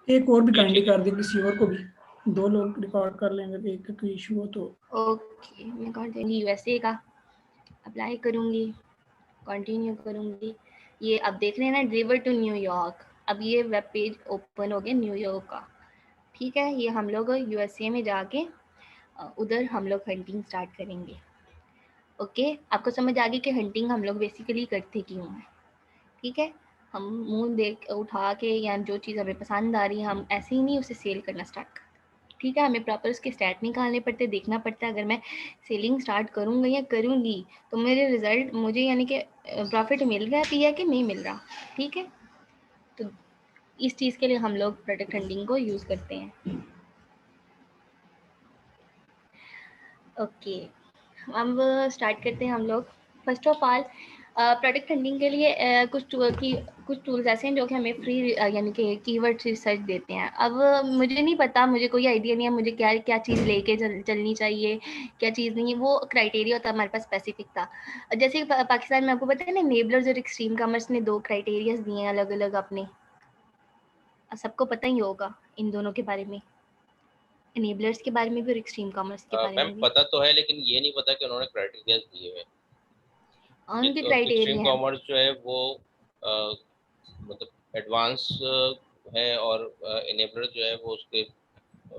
एक और भी ये काइंडली ठीक है। कर दे, किसी और को भी, 2 लोग रिकॉर्ड कर लेंगे, एक का कोई इशू हो तो। ओके, मैं कर दूँगी यूएसए का, अप्लाई करूँगी, कंटिन्यू करूँगी। ये अब देख रहे हैं ना, डिलीवर टू न्यूयॉर्क। अब ये वेब पेज ओपन हो गया न्यूयॉर्क का, ठीक है। ये हम लोग यूएसए में जाके उधर हम लोग हंटिंग स्टार्ट करेंगे। ओके, आपको समझ आ गई कि हंटिंग हम लोग बेसिकली करते क्यों हैं, ठीक है। हम मुँह देख उठा के या जो चीज़ हमें पसंद आ रही है हम ऐसे ही नहीं उसे सेल करना स्टार्ट करते, ठीक है। हमें प्रॉपर उसके स्टैट निकालने पड़ते, देखना पड़ता है अगर मैं सेलिंग स्टार्ट करूँगी या करूँगी तो मेरे रिजल्ट मुझे यानी कि प्रॉफिट मिल रहा है या कि नहीं मिल रहा, ठीक है। तो इस चीज़ के लिए हम लोग प्रोडक्ट हंटिंग को यूज़ करते हैं। ओके, अब स्टार्ट करते हैं हम लोग। First of all product hunting के लिए कुछ टूल्स ऐसे हैं जो कि हमें फ्री यानी कि कीवर्ड रिसर्च देते हैं। अब मुझे नहीं पता, मुझे कोई आइडिया नहीं है मुझे क्या क्या चीज़ लेके चलनी चाहिए, क्या चीज़ नहीं है। वो क्राइटेरिया होता है हमारे पास स्पेसिफिक था। जैसे पाकिस्तान में आपको पता है ना, नेबलर्स और एक्सट्रीम कॉमर्स ने 2 क्राइटेरियाज दिए हैं अलग अलग अपने, सबको पता ही होगा इन दोनों के बारे में, इनेबलर्स के बारे में भी और एक्सट्रीम कॉमर्स के बारे मैम में भी। पता तो है, लेकिन ये नहीं पता कि उन्होंने क्राइटेरिया दिए हुए हैं। उनके एक्सट्रीम क्राइटेरिया हैं। कॉमर्स जो है वो मतलब एडवांस है, और इनेबलर जो है वो उसके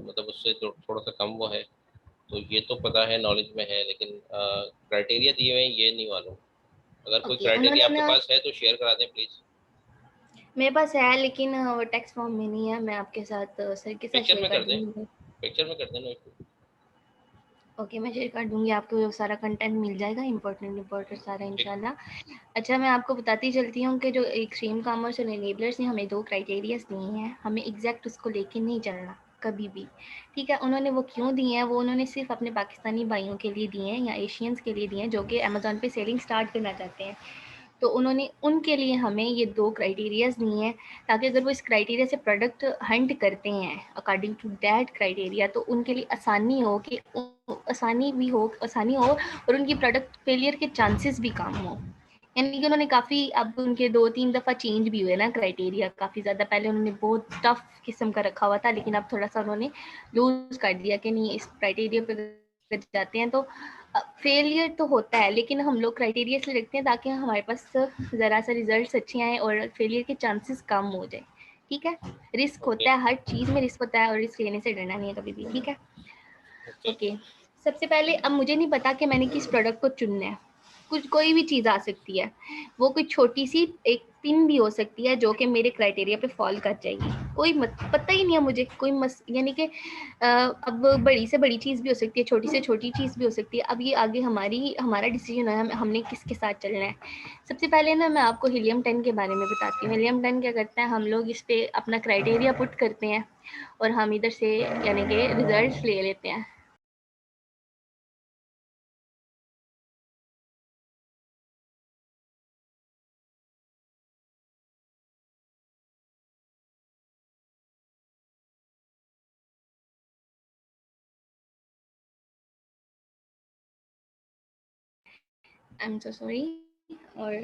मतलब उससे थोड़ा सा कम वो है। तो ये तो पता है, नॉलेज में है, लेकिन क्राइटेरिया दिए हुए हैं ये नहीं मालूम। अगर कोई ओके, क्राइटेरिया उन्होंने आपके ना, पास है तो शेयर करा दें प्लीज। मेरे पास है लेकिन वो टेक्स्ट फॉर्म में नहीं है। मैं आपके साथ सर के साथ पिक्चर शेयर में कर कर दें, दूँगी। पिक्चर में कर दें, no issue। ओके, मैं शेयर कर दूँगी, आपको वो सारा कंटेंट मिल जाएगा, इम्पोर्टेंट सारा ठीक। इंशाल्लाह। अच्छा, मैं आपको बताती चलती हूँ कि जो एक्सट्रीम कॉमर्स और एनेबलर्स ने हमें 2 क्राइटेरियाज़ दिए हैं, हमें एग्जैक्ट उसको लेके नहीं चलना कभी भी, ठीक है। उन्होंने वो क्यों दिए हैं, वो उन्होंने सिर्फ अपने पाकिस्तानी भाइयों के लिए दिए हैं या एशियंस के लिए दिए हैं जो कि अमेज़न पे सेलिंग स्टार्ट करना चाहते हैं। तो उन्होंने उनके लिए हमें ये 2 क्राइटेरियाज़ दिए हैं, ताकि अगर वो इस क्राइटेरिया से प्रोडक्ट हंट करते हैं अकॉर्डिंग टू दैट क्राइटेरिया, तो उनके लिए आसानी हो कि आसानी हो और उनकी प्रोडक्ट फेलियर के चांसेस भी कम हो। यानी कि उन्होंने काफ़ी, अब उनके 2-3 दफ़ा चेंज भी हुए ना क्राइटेरिया काफ़ी ज़्यादा। पहले उन्होंने बहुत टफ किस्म का रखा हुआ था, लेकिन अब थोड़ा सा उन्होंने लूज कर दिया कि नहीं, इस क्राइटेरिया पे अगर जाते हैं तो फेलियर तो होता है, लेकिन हम लोग क्राइटेरिया इसलिए रखते हैं ताकि हमारे पास ज़रा सा रिजल्ट अच्छे आएँ और फेलियर के चांसेस कम हो जाए, ठीक है। रिस्क ओके होता है, हर चीज़ में रिस्क होता है और रिस्क लेने से डरना नहीं है कभी भी, ठीक है। ओके। ओके, सबसे पहले अब मुझे नहीं पता कि मैंने किस प्रोडक्ट को चुनना है। कुछ कोई भी चीज़ आ सकती है, वो कोई छोटी सी एक पिन भी हो सकती है जो कि मेरे क्राइटेरिया पे फॉल कर जाएगी। कोई पता ही नहीं है मुझे, कोई यानी कि अब बड़ी से बड़ी चीज़ भी हो सकती है, छोटी से छोटी चीज़ भी हो सकती है। अब ये आगे हमारा डिसीजन है हमने किसके साथ चलना है। सबसे पहले ना मैं आपको हीलियम 10 के बारे में बताती हूँ। हीलियम 10 क्या करता है, हम लोग इस पे अपना क्राइटेरिया पुट करते हैं और हम इधर से यानी कि रिजल्ट ले लेते हैं। I am so sorry. और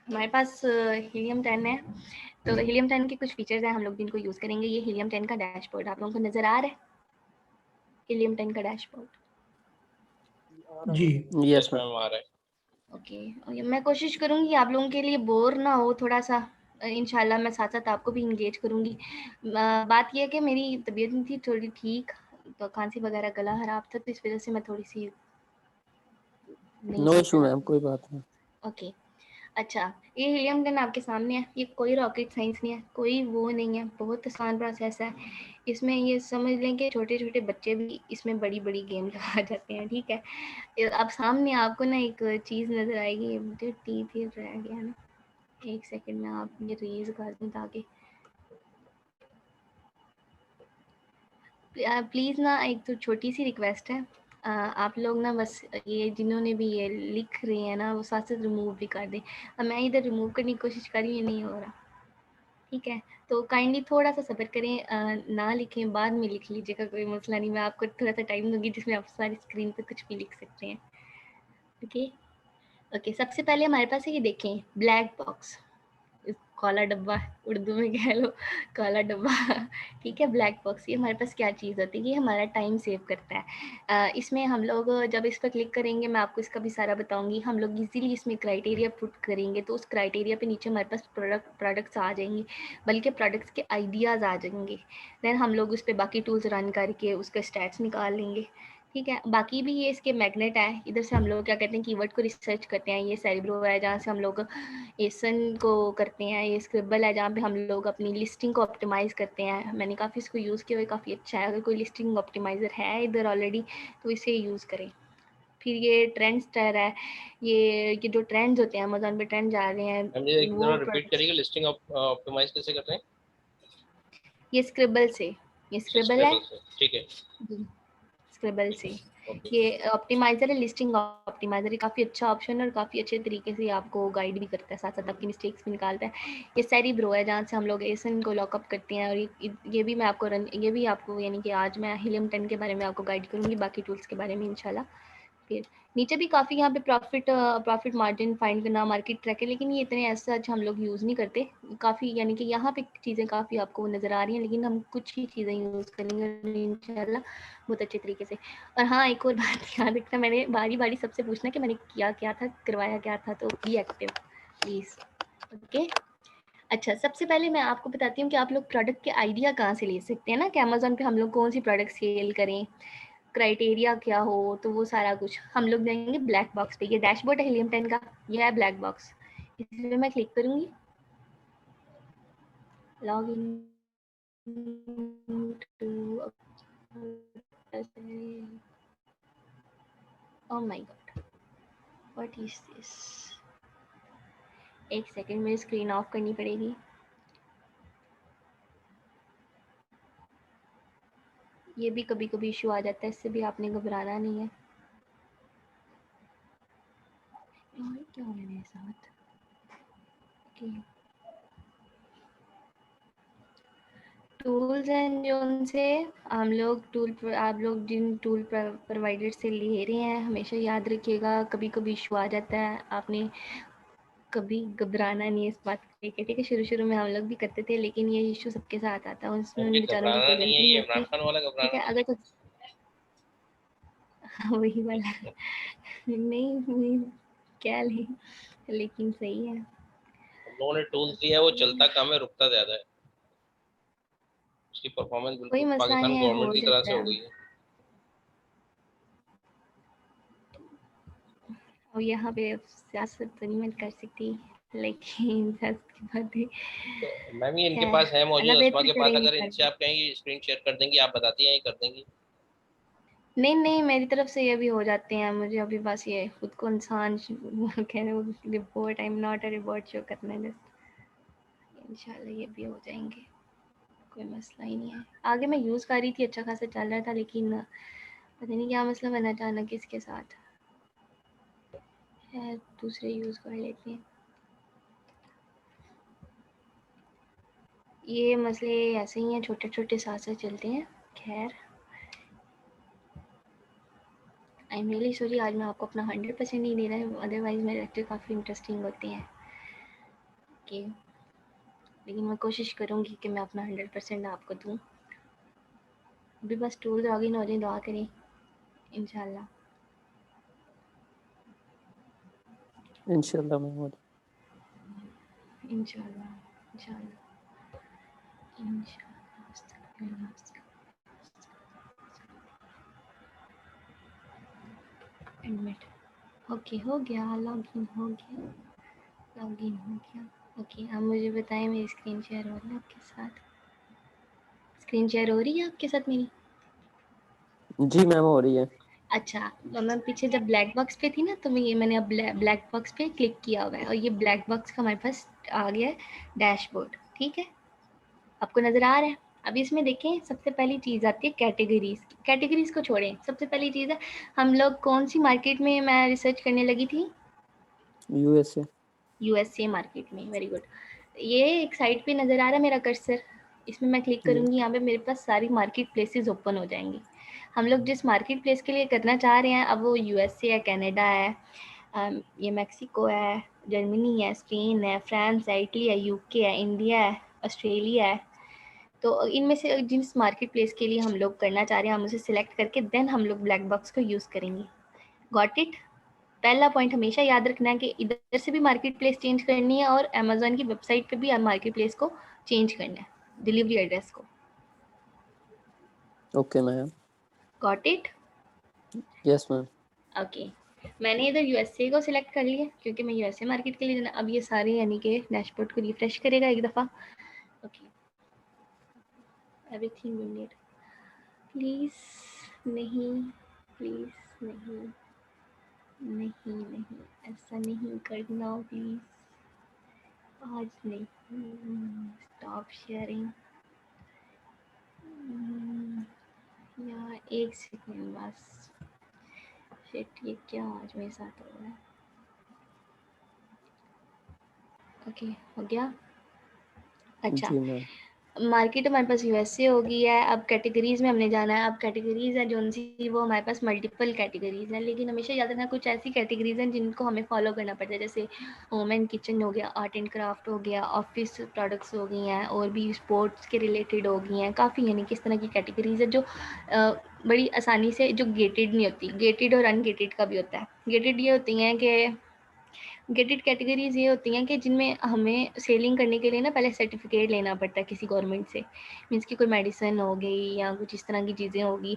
हमारे पास हीलियम 10 है, तो हीलियम 10 के कुछ फीचर्स हैं हम लोग जिनको यूज़ करेंगे। ये हीलियम 10 का डैशबोर्ड आप लोगों को नज़र आ रहा है, हीलियम 10 का डैशबोर्ड। जी यस मैम आ रहा है। ओके, और मैं कोशिश करूँगी आप लोगों के लिए बोर ना हो थोड़ा सा। इंशाल्लाह मैं साथ साथ आपको भी इंगेज करूँगी। बात यह है कि मेरी तबीयत नहीं थी थोड़ी ठीक, तो खांसी वगैरह, गला खराब था, तो इस वजह से मैं थोड़ी सी नहीं नो बोल इशू रहा। मैम, कोई बात नहीं। ओके, अच्छा, ये हीलियम 10 आपके सामने है। ये कोई रॉकेट साइंस नहीं है, कोई वो नहीं है, बहुत आसान प्रोसेस है। इसमें ये समझ लें कि छोटे छोटे बच्चे भी इसमें बड़ी बड़ी गेम लगा जाते हैं, ठीक है। अब सामने आपको ना एक चीज़ नज़र आएगी, मुझे टी फिर रह गया ना, एक सेकंड में आप ये रेज कर दूँ ताकि प्लीज़ ना, एक तो छोटी सी रिक्वेस्ट है, आप लोग ना बस ये जिन्होंने भी ये लिख रहे हैं ना वो साथ साथ रिमूव भी कर दें। अब मैं इधर रिमूव करने की कोशिश कर रही हूँ, नहीं हो रहा, ठीक है। तो काइंडली थोड़ा सा सब्र करें, ना लिखें, बाद में लिख लीजिएगा, कोई मसला नहीं। मैं आपको थोड़ा सा टाइम दूंगी जिसमें आप सारी स्क्रीन पे कुछ भी लिख सकते हैं, ओके। ओके, सबसे पहले हमारे पास है, ये देखें ब्लैक बॉक्स, काला डब्बा, उर्दू में कह लो काला डब्बा। ठीक है, ब्लैक बॉक्स, ये हमारे पास क्या चीज़ होती है, ये हमारा टाइम सेव करता है। इसमें हम लोग जब इस पर क्लिक करेंगे, मैं आपको इसका भी सारा बताऊंगी, हम लोग इजीली इसमें क्राइटेरिया पुट करेंगे तो उस क्राइटेरिया पे नीचे हमारे पास प्रोडक्ट्स आ जाएंगे, बल्कि प्रोडक्ट्स के आइडियाज़ आ जाएंगे। देन हम लोग उस पर बाकी टूल्स रन करके उसके स्टैट्स निकाल लेंगे। ठीक है, बाकी भी ये इसके मैग्नेट है, इधर से हम लोग क्या कहते हैं, कीवर्ड को रिसर्च करते हैं। ये सेरिब्रो है जहाँ से हम लोग एसन को करते हैं, ये स्क्रिबल है जहाँ पे हम लोग अपनी लिस्टिंग को ऑप्टिमाइज़ करते हैं। मैंने काफ़ी इसको यूज़ किया हुआ, काफ़ी अच्छा है। अगर कोई लिस्टिंग ऑप्टिमाइज़र है इधर ऑलरेडी तो इसे यूज़ करें। फिर ये ट्रेंड स्टर है, ये जो ट्रेंड्स होते हैं अमेजोन पे ट्रेंड जा रहे हैं हम ये एक वो बार रिपीट करिएगा, लिस्टिंग ऑप्टिमाइज कैसे करते हैं? ये स्क्रिबल से, ये स्क्रिबल है, से, ठीक है, स्क्रिबल से। ओके। ये ऑप्टिमाइज़र है, लिस्टिंग ऑप्टिमाइज़र, ये काफ़ी अच्छा ऑप्शन है और काफ़ी अच्छे तरीके से आपको गाइड भी करता है, साथ साथ आपकी मिस्टेक्स भी निकालता है। ये सेरिब्रो है जहाँ से हम लोग एसन को लॉकअप करते हैं, और ये भी मैं आपको ये भी आपको यानी कि आज मैं हीलियम 10 के बारे में आपको गाइड करूँगी, बाकी टूल्स के बारे में इंशाल्लाह। फिर नीचे भी काफ़ी यहाँ पे प्रॉफिट मार्जिन फाइंड करना, मार्केट ट्रैक है, लेकिन ये इतने ऐसा अच्छा हम लोग यूज़ नहीं करते। काफ़ी यानी कि यहाँ पे चीज़ें काफ़ी आपको नज़र आ रही हैं, लेकिन हम कुछ ही चीज़ें यूज़ करेंगे इंशाल्लाह बहुत अच्छे तरीके से। और हाँ, एक और बात याद रखना, मैंने बारी बारी सबसे पूछना कि मैंने किया क्या था, करवाया क्या था, तो बी एक्टिव प्लीज़। ओके, अच्छा, सबसे पहले मैं आपको बताती हूँ कि आप लोग प्रोडक्ट के आइडिया कहाँ से ले सकते हैं ना, कि अमेजोन पे हम लोग कौन सी प्रोडक्ट सेल करें, क्राइटेरिया क्या हो, तो वो सारा कुछ हम लोग जाएंगे ब्लैक बॉक्स पे। ये डैशबोर्ड है हीलियम 10 का, ये है ब्लैक बॉक्स। इसमें मैं क्लिक करूंगी, log in to, oh my god, what is this. एक सेकंड, मेरी स्क्रीन ऑफ करनी पड़ेगी। ये भी कभी कभी इशू आ जाता है, इससे भी आपने घबराना नहीं है। और क्या हो रहा है मेरे साथ? टूल्स एंड जोन से हम लोग आप लोग जिन टूल प्रोवाइडर से ले रहे हैं, हमेशा याद रखिएगा कभी कभी इशू आ जाता है, आपने कभी घबराना नहीं है इस बात को लेकर। ठीक है, शुरू शुरू में हम लोग भी करते थे, लेकिन ये इशू सबके साथ आता है, उसमें उन ये बेचारों की घबराना कोई नहीं है, गलती नहीं ये इमरान होती। खान वाला ठीक है, घबराना अगर कुछ वही वाला नहीं वही क्या लेकिन सही है। हम लोगों ने टूल्स दिया है, वो चलता कम है, रुकता ज्यादा है। उसकी परफॉर्मेंस कोई बिल्कुल मसला पाकिस्तान नहीं है, गवर्नमेंट हो की तरह जाता से हो है। गई है। और यहाँ पे सियासत तो नहीं मैं कर सकती, लेकिन सियासत की बात है। तो मैम ये इनके खैर, पास है अल्लाह मौजूद, अस्मा बेहतर के पास, करेंगे अगर कर इनसे दे। आप कहेंगे स्क्रीन शेयर कर देंगी, आप बताती हैं ये कर देंगी? नहीं नहीं, मेरी तरफ से ये भी हो जाते हैं, मुझे अभी बस ये खुद को इंसान कह रहे हो report, I am not a report show करना है जस्ट। इंशाल्लाह ये भी हो जाएंगे, कोई मसला ही नहीं है। आगे मैं यूज़ कर रही थी, अच्छा खासा चल रहा था, लेकिन पता नहीं क्या मसला बना अचानक इसके साथ। खैर, दूसरे यूज़ कर लेते हैं। ये मसले ऐसे ही हैं, छोटे छोटे साथ साथ चलते हैं। खैर, आई एम रियली सॉरी, आज मैं आपको अपना 100% नहीं दे रहा है, अदरवाइज मेरे लेक्चर काफ़ी इंटरेस्टिंग होते हैं। ओके, लेकिन मैं कोशिश करूँगी कि मैं अपना 100% आपको दूँ। अभी बस टूल लॉगिन हो जाए, दुआ करें इंशाल्लाह। इंशाल्लाह महमूद। इंशाल्लाह इंशाल्लाह इंशाल्लाह। एडमिट, ओके हो गया, लॉगिन हो गया, लॉगिन हो गया। ओके, अब मुझे बताएं, मेरी स्क्रीन शेयर हो रही है आपके साथ? स्क्रीन शेयर हो रही है आपके साथ मेरी? जी मैम, हो रही है। अच्छा, तो मैं पीछे जब ब्लैक बॉक्स पे थी ना, तो मैंने अब ब्लैक बॉक्स पे क्लिक किया हुआ है, और ये ब्लैक बॉक्स का हमारे पास आ गया है डैशबोर्ड। ठीक है, आपको नज़र आ रहा है? अभी इसमें देखें, सबसे पहली चीज़ आती है कैटेगरीज। कैटेगरीज को छोड़ें, सबसे पहली चीज़ है हम लोग कौन सी मार्केट में मैं रिसर्च करने लगी थी? यूएसए। यूएसए मार्केट में, वेरी गुड। ये एक साइट पे नज़र आ रहा है मेरा कर्सर, इसमें मैं क्लिक करूँगी, यहाँ पे मेरे पास सारी मार्केट प्लेसेस ओपन हो जाएंगी। हम लोग जिस मार्केट प्लेस के लिए करना चाह रहे हैं, अब वो यूएसए है, कनाडा है, ये मैक्सिको है, जर्मनी है, स्पेन है, फ्रांस है, इटली है, यूके है, इंडिया है, ऑस्ट्रेलिया है। तो इनमें से जिस मार्केट प्लेस के लिए हम लोग करना चाह रहे हैं, हम उसे सिलेक्ट करके देन हम लोग ब्लैक बॉक्स को यूज़ करेंगे। Got it? पहला पॉइंट हमेशा याद रखना है कि इधर से भी मार्केट प्लेस चेंज करनी है और अमेजोन की वेबसाइट पे भी मार्केट प्लेस को चेंज करना है, डिलीवरी एड्रेस को। Okay ma'am. Got it? Yes ma'am. Okay, मैंने इधर यूएसए को सिलेक्ट कर लिया क्योंकि मैं यूएसए मार्केट के लिए जाना। अब ये सारे यानी कि डैशबोर्ड को रिफ्रेश करेगा एक दफ़ा। Okay, everything you need. Please नहीं, प्लीज़ नहीं, नहीं नहीं, ऐसा नहीं करना प्लीज़, आज नहीं। Stop sharing. यार एक सेकेंड बस। शिट, ये क्या आज मेरे साथ हो रहा है? ओके, हो गया। अच्छा, जी मैम। मार्केट हमारे पास यूएसए हो गई है। अब कैटेगरीज में हमने जाना है। अब कैटेगरीज है जो सी, वो हमारे पास मल्टीपल कैटेगरीज हैं, लेकिन हमेशा याद रखना कुछ ऐसी कैटेगरीज हैं जिनको हमें फॉलो करना पड़ता है, जैसे होम एंड किचन हो गया, आर्ट एंड क्राफ्ट हो गया, ऑफिस प्रोडक्ट्स हो गई हैं, और भी स्पोर्ट्स के रिलेटेड हो गई हैं काफ़ी। यानी किस तरह की कैटेगरीज है जो बड़ी आसानी से, जो गेटेड नहीं होती। गेटेड और अनगेटेड का भी होता है। गेटेड ये होती हैं कि गेटेड कैटेगरीज ये होती हैं कि जिनमें हमें सेलिंग करने के लिए ना पहले सर्टिफिकेट लेना पड़ता है किसी गवर्नमेंट से। मीन्स कि कोई मेडिसिन हो गई या कुछ इस तरह की चीज़ें होगी,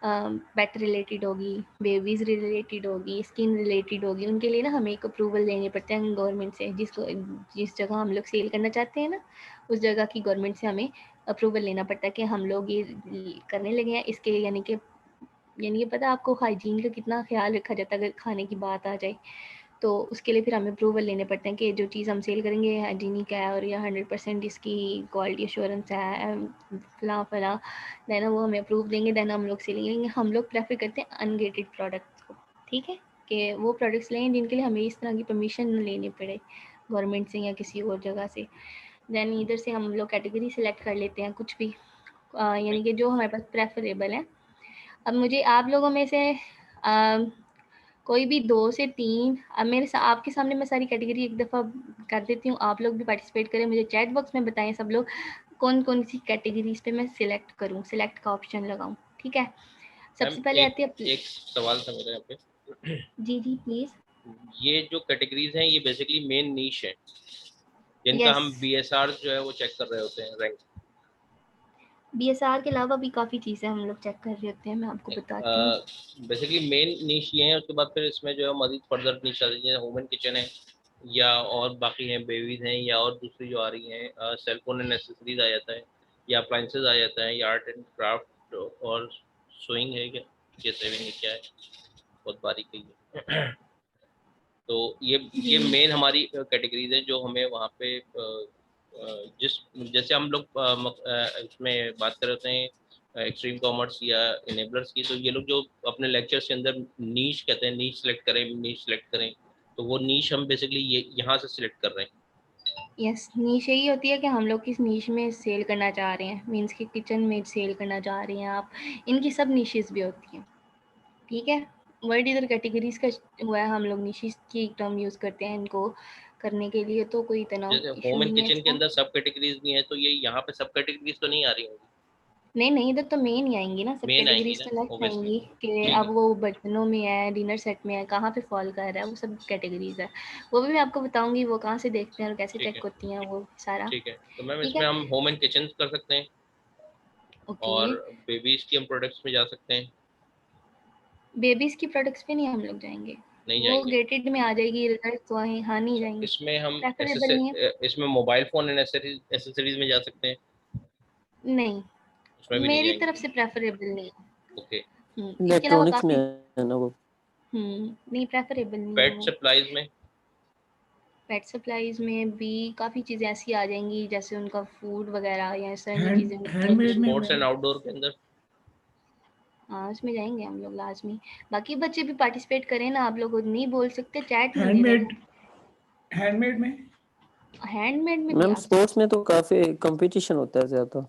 पेट रिलेटेड होगी, बेबीज़ रिलेटेड होगी, स्किन रिलेटेड होगी, उनके लिए ना हमें एक अप्रूवल लेने पड़ते हैं गवर्नमेंट से। जिस जगह हम लोग सेल करना चाहते हैं ना, उस जगह की गवर्नमेंट से हमें अप्रूवल लेना पड़ता है कि हम लोग ये करने लगे हैं इसके। यानी कि पता है आपको हाइजीन का कितना ख्याल रखा जाता है अगर खाने की बात आ जाए, तो उसके लिए फिर हमें अप्रूवल लेने पड़ते हैं कि जो चीज़ हम सेल करेंगे हाइजीनिक है और या 100% इसकी क्वालिटी एश्योरेंस है, फलां फलां। देन वो हमें अप्रूव देंगे, देन हम लोग सेलिंग लेंगे। हम लोग प्रेफर करते हैं अनगेटेड प्रोडक्ट्स को, ठीक है, कि वो प्रोडक्ट्स लें जिनके लिए हमें इस तरह की परमिशन लेनी पड़े गवर्नमेंट से या किसी और जगह से। दैन इधर से हम लोग कैटेगरी सेलेक्ट कर लेते हैं कुछ भी, यानी कि जो हमारे पास प्रेफरेबल है। अब मुझे आप लोगों में से कोई भी 2 से 3, अब आपके सामने मैं सारी कैटेगरी एक दफ़ा कर देती हूँ, आप लोग भी पार्टिसिपेट करें। मुझे चैट बॉक्स में बताएं सब लोग कौन-कौन सी कैटेगरीज़ पे मैं सिलेक्ट करूँ, सिलेक्ट का ऑप्शन लगाऊँ, ठीक है? सबसे पहले आती है एक सवाल था मेरे यहाँ पे। जी, जी, प्लीज़। ये जो कैटेगरीज हैं ये बेसिकली मेन नीश है जिनका हम यस, बीएसआर जो है वो चेक कर रहे होते हैं रैंक। बीएसआर के अलावा भी काफ़ी चीज़ें हम लोग चेक कर रहे होते हैं, मैं आपको बताती हूँ। बेसिकली मेन नीश ये है, उसके बाद फिर इसमें जो है मजीद फर्दर नीश आती है, वुमेन किचन है या और बाकी हैं, बेबीज हैं या और दूसरी जो आ रही हैं, सेल फोन एंड एक्सेसरीज आ जाता है या अप्लाइंसेज आ जाता है या आर्ट एंड क्राफ्ट और सोइंग है क्या, ये सेविंग है क्या है, बहुत बारीक है। तो ये मेन हमारी कैटेगरीज है जो हमें वहाँ पे जिस जैसे हम लोग इसमें बात कर रहे हैं एक्सट्रीम कॉमर्स या इनेबलर्स की, तो ये लोग जो अपने लेक्चर्स के अंदर नीश कहते हैं, नीश सेलेक्ट करें, तो वो नीश हम बेसिकली ये यहाँ से सिलेक्ट कर रहे हैं। यस, नीश यही होती है कि हम लोग किस नीश में सेल करना चाह रहे हैं, मीन्स कि किचन में सेल करना चाह रहे हैं आप। इनकी सब नीशेस भी होती हैं, ठीक है। वर्ड इधर कैटेगरीज का हुआ है, हम लोग निशिस की टर्म यूज़ करते हैं इनको करने के लिए, तो कोई इतना जैसे इशू होम एंड नहीं है किचन के इसका। अंदर सब कैटेगरीज भी हैं, तो ये यहाँ पे सब कैटेगरीज तो नहीं आ रही होंगी। नहीं नहीं, इधर तो मेन ही आएंगी ना, सब मेन आएंगी कैटेगरीज ना, तो लेफ्ट ओब्वियसली। आएंगी कि ठीक है, अब वो बर्तनों में है, डिनर सेट में है, कहाँ पे फॉल कर रहा है, वो सब कैटेगरीज है। वो भी मैं आपको बताऊंगी वो कहाँ से देखते हैं और कैसे ठीक चेक है, होती हैं वो सारा, ठीक है। तो मैम ठीक इसमें है। हम होम एंड किचन कर सकते हैं ओके, और बेबीज की हम प्रोडक्ट्स में जा सकते हैं। बेबीज़ की प्रोडक्ट्स पे नहीं हम लोग जाएंगे, नहीं वो जाएंगे। गेटेड में आ जाएगी रिजल्ट, तो हाँ नहीं अच्छा, जाएंगे, इसमें हम प्रेफरेबल नहीं है। इसमें मोबाइल फोन एंड एसेसरीज में जा सकते हैं, नहीं, उसमें भी नहीं मेरी जाएंगे। तरफ से प्रेफरेबल नहीं है। ओके। इसके अलावा इलेक्ट्रॉनिक्स में काफ़ी है ना वो। नहीं, प्रेफरेबल नहीं है पेट वो। सप्लाईज में। पेट सप्लाईज में भी काफ़ी चीज़ें ऐसी आ जाएंगी जैसे उनका फूड वगैरह या इस तरह की चीज़ें हैंडमेड में स्पोर्ट्स एंड मैम, आउटडोर के अंदर। हाँ, उसमें जाएंगे हम लोग लाजमी। बाकी बच्चे भी पार्टिसिपेट करें ना, आप लोग नहीं बोल सकते, चैट नहीं दे रहे। हैंडमेड हैंडमेड में हैंडमेड में भी मैम आप स्पोर्ट्स में तो काफी कंपटीशन होता है ज्यादा।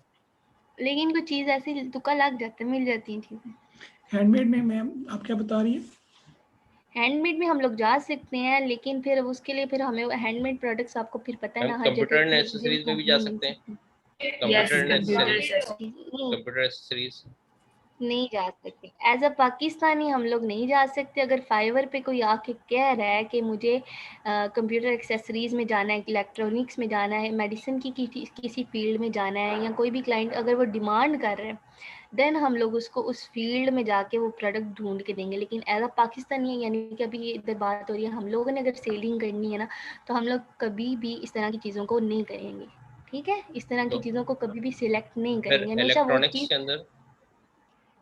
लेकिन कुछ चीज़ ऐसी तुक्का लग जाता है, मिल जाती हैं चीज़ें। हैंडमेड में मैम आप क्या बता रही है? हैंडमेड में हम लोग जा सकते हैं, लेकिन फिर उसके लिए फिर हमें हैंडमेड प्रोडक्ट्स आपको फिर पता है मैम ना हर कंप्यूटर जगह एंड इतने एक्सेसरीज में भी जा नहीं मिल सकते हैं, सकते। कंप्यूटर एंड कंप्यूटर नहीं, कंप्यूटर एक्सेसरीज। नहीं जा सकते एज अ पाकिस्तानी, हम लोग नहीं जा सकते। अगर फाइवर पे कोई आके कह रहा है कि मुझे कंप्यूटर एक्सेसरीज में जाना है, इलेक्ट्रॉनिक्स में जाना है, मेडिसिन की किसी फील्ड में जाना है, या कोई भी क्लाइंट अगर वो डिमांड कर रहे हैं, देन हम लोग उसको उस फील्ड में जाके वो प्रोडक्ट ढूंढ के देंगे। लेकिन एज अ पाकिस्तानी, यानी कि अभी इधर बात हो रही है, हम लोगों ने अगर सेलिंग करनी है ना, तो हम लोग कभी भी इस तरह की चीज़ों को नहीं करेंगे। ठीक है, इस तरह की तो चीज़ों को कभी भी सिलेक्ट नहीं फिर करेंगे। हमेशा वो इलेक्ट्रॉनिक्स चीज़ के अंदर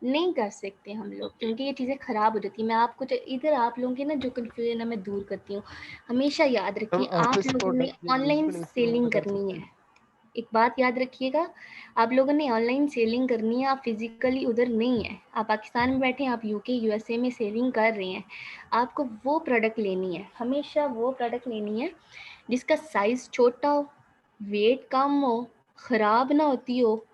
नहीं कर सकते हम लोग, ओके। क्योंकि ये चीज़ें ख़राब हो जाती हैं। मैं आपको इधर आप लोगों की ना जो कन्फ्यूजन है मैं दूर करती हूँ। हमेशा याद हम रखिए, आप ऑफिस लोगों ने प्रोडक्ट ऑनलाइन बेसिकली इसमें हम सेलिंग बता करनी सकते है। हैं। एक बात याद रखिएगा, आप लोगों ने ऑनलाइन सेलिंग करनी है, आप फिजिकली उधर नहीं है। आप पाकिस्तान में बैठे हैं, आप यूके यूएसए में सेलिंग कर रहे हैं, आपको वो प्रोडक्ट लेनी है, हमेशा वो प्रोडक्ट लेनी है जिसका साइज़ छोटा हो, वेट कम हो, ख़राब ना होती हो,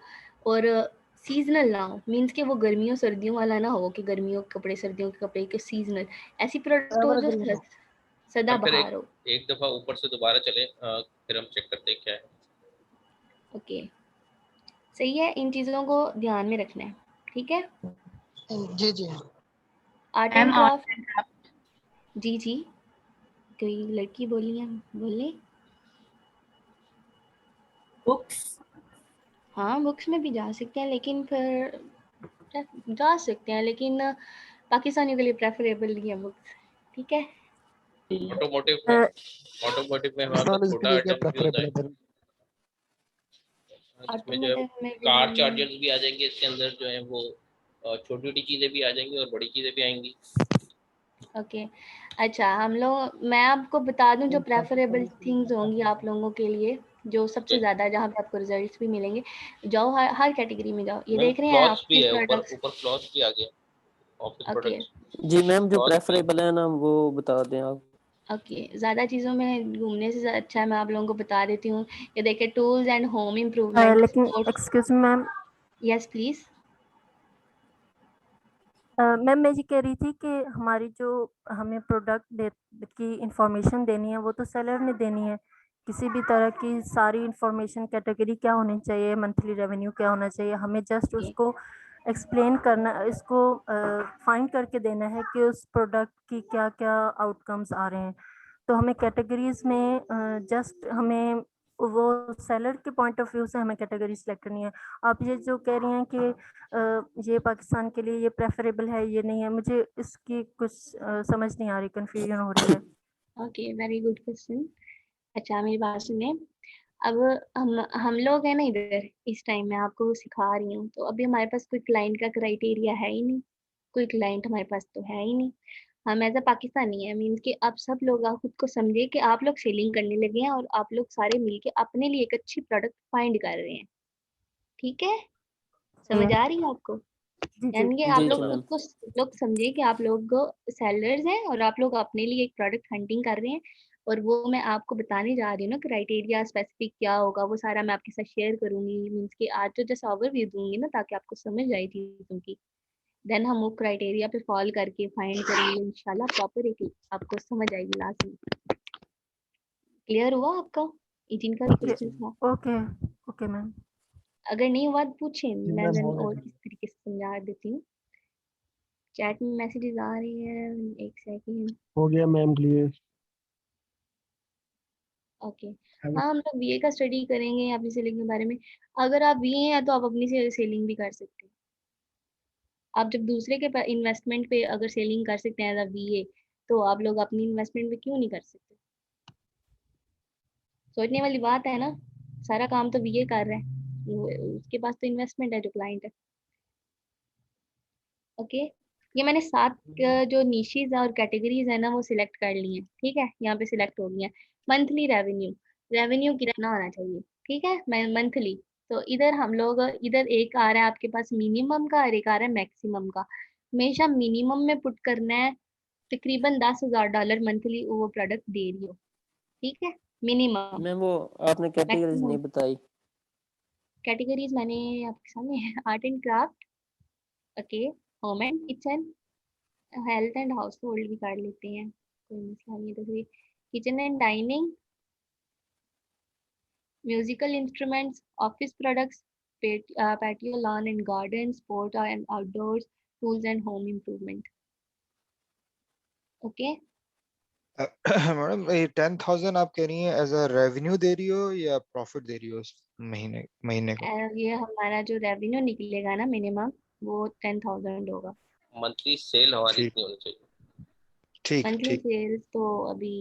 और सीजनल ना हो। मीन्स कि वो गर्मियों सर्दियों वाला ना हो कि गर्मियों के कपड़े सर्दियों के कपड़े के सीजनल। ऐसी प्रोडक्ट हो जो सदा हम फिर बहार हो। एक दफ़ा ऊपर से दोबारा चले, फिर हम चेक करते हैं क्या है। ओके, सही है, इन चीज़ों को ध्यान में रखना है। ठीक है, जी जी आर्ट एंड क्राफ्ट। जी जी, कोई लड़की बोली है, बोले। बुक्स हाँ, बुक्स में भी जा सकते हैं, लेकिन फिर जा सकते हैं, लेकिन पाकिस्तानियों के लिए प्रेफरेबल नहीं है बुक्स। ठीक है, ऑटोमोटिव में हमारे पास पाकिस्तान के छोटा लिए क्या आइटम भी होता प्रेफरेबल है, है फिर? इसमें जो है ऑटोमोटिव में कार भी। चार्जर्स भी आ जाएंगे इसके अंदर, जो है वो छोटी छोटी चीज़ें भी आ जाएंगी और बड़ी चीज़ें भी आएंगी। ओके, अच्छा, हम लोग, मैं आपको बता दूं जो पाकिस्तान प्रेफरेबल के लिए थिंग्स क्या होंगी आप preferable लोगों के लिए, जो सबसे ओके ज़्यादा जहाँ पे आपको रिजल्ट्स भी मिलेंगे। जाओ, हर कैटेगरी में जाओ। ये मैम देख रहे हैं क्लॉथ्स भी ऑफिस है, ऊपर प्रोडक्ट्स। ऊपर क्लॉथ्स भी आ गया, ऑफिस ओके प्रोडक्ट्स, जी मैम, जो क्लॉथ्स भी। प्रेफरेबल है ना वो बता दें आप। ओके, ज़्यादा चीज़ों में घूमने से अच्छा है मैं आप लोगों को बता देती हूँ। ये देखिए, टूल्स एंड होम इम्प्रूवमेंट लेकिन sports. Excuse me ma'am, yes please. Ma'am मैं ये कह रही थी कि हमारी जो हमें प्रोडक्ट दे की इंफॉर्मेशन देनी है वो तो सेलर ने देनी है। किसी भी तरह की सारी इंफॉर्मेशन, कैटेगरी क्या होनी चाहिए, मंथली रेवेन्यू क्या होना चाहिए, हमें जस्ट उसको एक्सप्लेन करना, इसको फाइंड करके देना है कि उस प्रोडक्ट की क्या क्या आउटकम्स आ रहे हैं। तो हमें कैटेगरीज में जस्ट हमें वो सेलर के पॉइंट ऑफ व्यू से हमें कैटेगरी सेलेक्ट करनी है। आप ये जो कह रही हैं कि ये पाकिस्तान के लिए ये प्रेफरेबल है, ये नहीं है, मुझे इसकी कुछ समझ नहीं आ रही, कंफ्यूजन हो रही है। Okay, very good question. अच्छा, मेरी बात सुने। अब हम लोग हैं ना इधर, इस टाइम मैं आपको सिखा रही हूँ, तो अभी हमारे पास कोई क्लाइंट का क्राइटेरिया है ही नहीं। कोई क्लाइंट हमारे पास तो है ही नहीं। हम एज अ पाकिस्तानी है, मीन्स कि आप सब लोग आप खुद को समझे कि आप लोग सेलिंग करने लगे हैं, और आप लोग सारे मिलके अपने लिए एक अच्छी प्रोडक्ट फाइंड कर रहे हैं। ठीक है, समझ आ रही है आपको? जी जी यानी कि आप जी जी लोग खुद मैम। को लोग समझे कि आप लोग सेलर्स हैं, और आप लोग अपने लिए एक प्रोडक्ट हंटिंग कर रहे हैं। और वो मैं आपको बताने जा रही हूँ ना, क्राइटेरिया स्पेसिफिक क्या होगा, वो सारा मैं आपके साथ शेयर करूंगी। मीन्स कि आज तो जस्ट ओवरव्यू दूंगी ना, ताकि आपको समझ आए चीज़ों की। देन हम वो क्राइटेरिया पे फॉलो करके फाइंड करेंगे, इंशाल्लाह प्रॉपर एक आपको समझ आएगी लास्ट में। क्लियर हुआ आपका? जिनका भी ओके क्वेश्चन था, ओके ओके मैम। अगर नहीं हुआ तो पूछें, जी मैं मैम, देन हो गया और जी। किस तरीके से समझा देती हूँ। चैट में मैसेजेस आ रही हैं, एक सेकेंड। हो गया मैम, क्लियर। ओके, हाँ, हम लोग बीए का स्टडी करेंगे या फिर सेलिंग के बारे में। अगर आप बीए हैं तो आप अपनी से सेलिंग भी कर सकते हैं। आप जब दूसरे के इन्वेस्टमेंट पे अगर सेलिंग कर सकते हैं एज बीए, तो आप लोग अपनी इन्वेस्टमेंट पे क्यों नहीं कर सकते? सोचने वाली बात है ना। सारा काम तो बीए कर रहा है, उसके पास तो इन्वेस्टमेंट है जो क्लाइंट है। ओके, ये मैंने 7 जो निशेज और कैटेगरीज है ना वो सिलेक्ट कर ली हैं। ठीक है, यहाँ पे सिलेक्ट हो गई है। मंथली रेवेन्यू, रेवेन्यू कितना होना चाहिए? ठीक है, मंथली। तो इधर हम लोग, इधर एक आ रहा है आपके पास मिनिमम का, और एक आ रहा है मैक्सिमम का। हमेशा मिनिमम में पुट करना है, तकरीबन $10,000 मंथली वो प्रोडक्ट दे रही हो। ठीक है, मिनिमम। मैम वो आपने कैटेगरीज मैक्सिमम नहीं बताई। कैटेगरीज मैंने आपके सामने, art and craft, okay, home and kitchen, health and house hold भी कर लेते हैं, कोई मसला नहीं है। तो फिर kitchen and dining, musical instruments, office products, patio lawn and garden, sport and outdoors, tools and home improvement. Okay, madam ये 10,000 आप कह रही हैं एज अ रेवेन्यू दे रही हो या प्रॉफिट दे रही हो उस महीने महीने का? ये हमारा जो रेवेन्यू निकलेगा ना मिनिमम, वो 10,000 होगा। मंथली सेल हमारी ठीक इतनी होनी चाहिए। ठीक मंथली ठीक। सेल्स तो अभी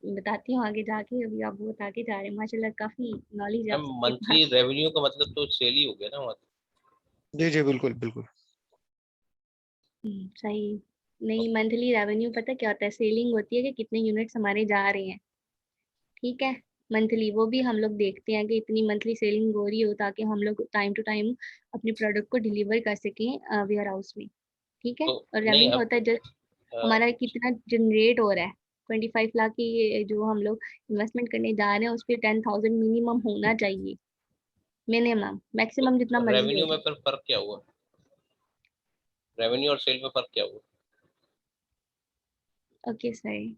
बताती हूँ आगे जाके, अभी आप बहुत आगे जा रहे हैं माशाल्लाह, काफी नॉलेज है आप मैम सबके मंथली पास। रेवेन्यू का मतलब तो सेल ही हो गया ना हमारा। जी जी बिल्कुल बिल्कुल। सही। नहीं, मंथली रेवेन्यू पता क्या होता है, सेलिंग होती है कि कितने यूनिट्स हमारे जा रहे हैं, ठीक है। मंथली वो भी हम लोग देखते हैं कि इतनी मंथली सेलिंग हो रही हो, ताकि हम लोग टाइम टू टाइम अपने प्रोडक्ट को डिलीवर कर सकें वेयर हाउस में, ठीक है। तो और नहीं रेवेन्यू अब होता है जस्ट अ, हमारा कितना जनरेट हो रहा है। 25 लाख की ये जो हम लोग इन्वेस्टमेंट करने जा रहे हैं, उस पर 10,000 मिनिमम होना चाहिए, मिनिमम, मैक्सिमम जितना तो मर्जी हो रेवेन्यू में जाए। फिर फर्क क्या हुआ? रेवेन्यू और सेल में फर्क क्या हुआ? ओके सर,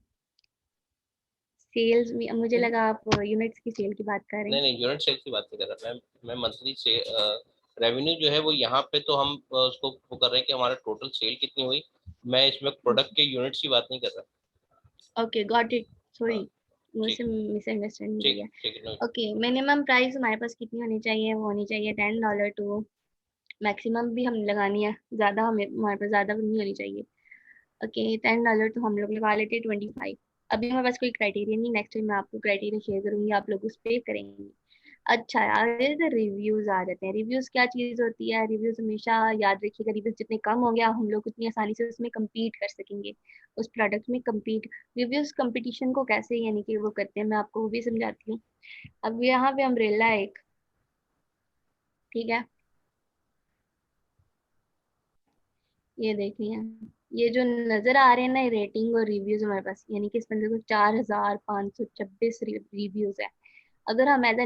सेल्स में मुझे लगा आप यूनिट्स की सेल की बात कर रहे नहीं हैं। नहीं, यूनिट सेल की बात नहीं कर रहा मैं मंथली से रेवेन्यू जो है वो यहाँ पे तो हम उसको वो कर रहे हैं कि हमारा टोटल सेल कितनी हुई। मैं इसमें प्रोडक्ट के यूनिट्स की बात नहीं कर रहा। ओके गॉट इट, हाँ, सॉरी, मुझसे ठीक मिसअंडरस्टैंडिंग हुई ठीक है। ठीक है। ओके, मिनिमम प्राइस हमारे पास कितनी होनी चाहिए, वो होनी चाहिए $10 टू, मैक्सिमम भी हम लगानी है, ज़्यादा हमें हमारे पास ज़्यादा नहीं होनी चाहिए। ओके, $10 तो हम लोग लगा लेते हैं 25। अभी हमारे पास कोई क्राइटेरिया नहीं, नेक्स्ट टाइम मैं आपको क्राइटेरिया शेयर करूंगी, आप लोग उस पर करेंगे। अच्छा यार, तो रिव्यूज आ जाते हैं। रिव्यूज क्या चीज़ होती है, रिव्यूज हमेशा याद रखिएगा, रिव्यूज जितने कम होंगे हम लोग उतनी आसानी से उसमें compete कर सकेंगे, उस प्रोडक्ट में compete। रिव्यूज कंपटीशन को कैसे यानी कि वो करते हैं, मैं आपको वो भी समझाती हूँ। अब यहाँ पे अम्ब्रेला है एक, ठीक है, ये देखिए, ये जो नजर आ रहे हैं ना रेटिंग और रिव्यूज हमारे पास, यानी कि इस बंदे को 4,526 रिव्यूज है। अगर हम एज ए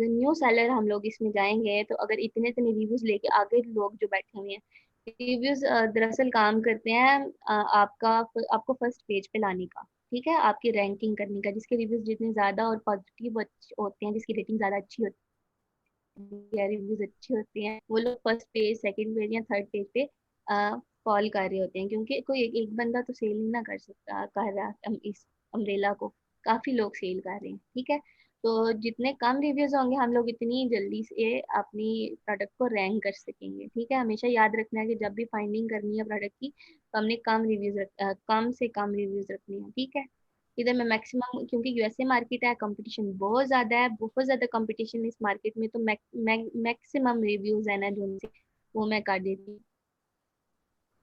न्यू सेलर हम लोग इसमें जाएंगे, तो अगर इतने इतने रिव्यूज लेके आगे लोग जो बैठे हुए हैं, रिव्यूज दरअसल काम करते हैं आपको फर्स्ट पेज पे लाने का, ठीक है, आपकी रैंकिंग करने का। जिसके रिव्यूज जितने ज्यादा और पॉजिटिव होते हैं, जिसकी रेटिंग ज्यादा अच्छी होती है, रिव्यूज अच्छे होते हैं, वो लोग फर्स्ट पेज, सेकंड पेज या थर्ड पेज पे फॉल कर रहे होते हैं, क्योंकि कोई एक बंदा तो सेल नहीं ना कर सकता, कर रहा इस अम्ब्रेला को, काफी लोग सेल कर रहे हैं, ठीक है। तो जितने कम रिव्यूज होंगे, हम लोग इतनी जल्दी से अपनी प्रोडक्ट को रैंक कर सकेंगे, ठीक है। हमेशा याद रखना है कि जब भी फाइंडिंग करनी है प्रोडक्ट की, तो हमने कम से कम रिव्यूज रखने हैं, ठीक है। इधर मैं मैक्सिमम, क्योंकि यूएसए मार्केट है, कंपटीशन बहुत ज्यादा है, बहुत ज्यादा कंपटीशन इस मार्केट में, तो मैक्सिमम रिव्यूज है ना जो उनसे, वो मैं कर देती हूँ,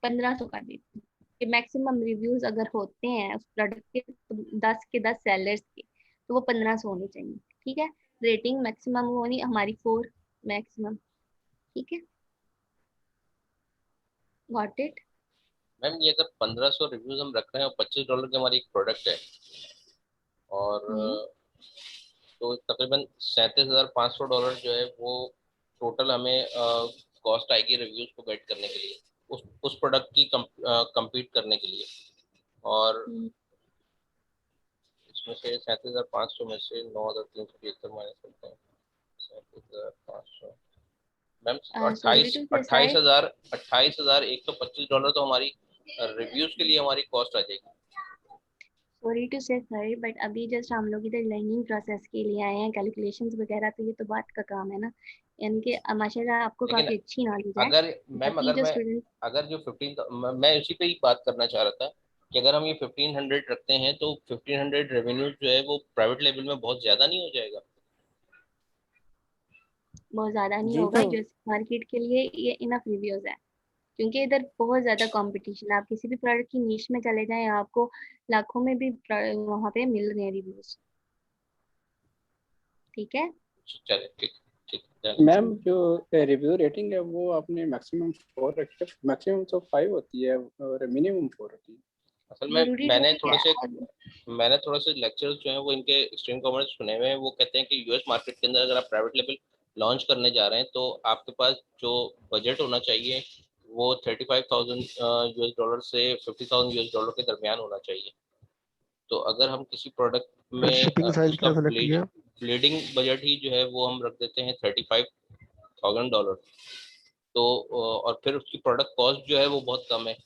1,500 कर देती हूँ। कि मैक्सिमम रिव्यूज अगर होते हैं उस प्रोडक्ट के, तो 10 के 10 सेलर्स के, तो वो 1,500 होने चाहिए, ठीक है। रेटिंग मैक्सिमम होनी हमारी 4 मैक्सिमम, ठीक है, गॉट इट। मैम ये अगर 1500 रिव्यूज हम रख रहे हैं और $25 की हमारी एक प्रोडक्ट है, और तो तकरीबन $37,500 जो है वो टोटल हमें कॉस्ट आएगी रिव्यूज को गेट करने के लिए, उस प्रोडक्ट की compete करने के लिए। और इसमें से 37,500 में से 9,375 माइनस करते हैं, 37,500 मैम, सॉरी अट्ठाईस टू से अट्ठाईस हजार $28,125 तो हमारी रिव्यूज के लिए हमारी कॉस्ट आ जाएगी। सॉरी टू से सॉरी, बट अभी जस्ट हम लोग इधर लर्निंग प्रोसेस के लिए आए हैं, कैलकुलेशंस वगैरह, तो ये तो बात का काम है ना, यानी कि माशाल्लाह आपको लेकिन काफी अच्छी नॉलेज है। अगर मैम बाकी जो स्टूडेंट, अगर जो 15, मैं उसी पे ही बात करना चाह रहा था कि अगर हम ये 1500 रखते हैं तो 1500 रेवेन्यू जो है वो प्राइवेट लेवल में बहुत ज्यादा नहीं हो जाएगा? बहुत ज्यादा नहीं जी होगा, तो यूएस मार्केट के लिए ये इनफ रिव्यूज है, क्योंकि इधर बहुत ज्यादा कंपटीशन है। आप किसी भी प्रोडक्ट की नीश में चले जाएं, आपको लाखों में भी वहां पे मिल रहे हैं रिव्यूज, ठीक है चले ठीक ठीक है। मैम जी। जो रिव्यू रेटिंग है वो आपने मैक्सिमम 4 रखी है, मैक्सिमम तो 5 होती है और मिनिमम 4 होती है। असल में जरूरी नहीं है। मैंने थोड़े से लेक्चर्स जो हैं वो इनके एक्सट्रीम कॉमर्स सुने हुए हैं। वो कहते हैं कि यूएस मार्केट के अंदर अगर आप प्राइवेट लेवल लॉन्च करने जा रहे हैं तो आपके पास जो बजट होना चाहिए वो 35,000 यूएस डॉलर से 50,000 यूएस डॉलर के दरमियान होना चाहिए। तो अगर हम किसी प्रोडक्ट में शिपिंग साइज उसका क्या सेलेक्ट किया? ब्लीडिंग बजट ही जो है वो हम रख देते हैं $35,000, तो और फिर उसकी प्रोडक्ट कॉस्ट जो है वो बहुत कम है,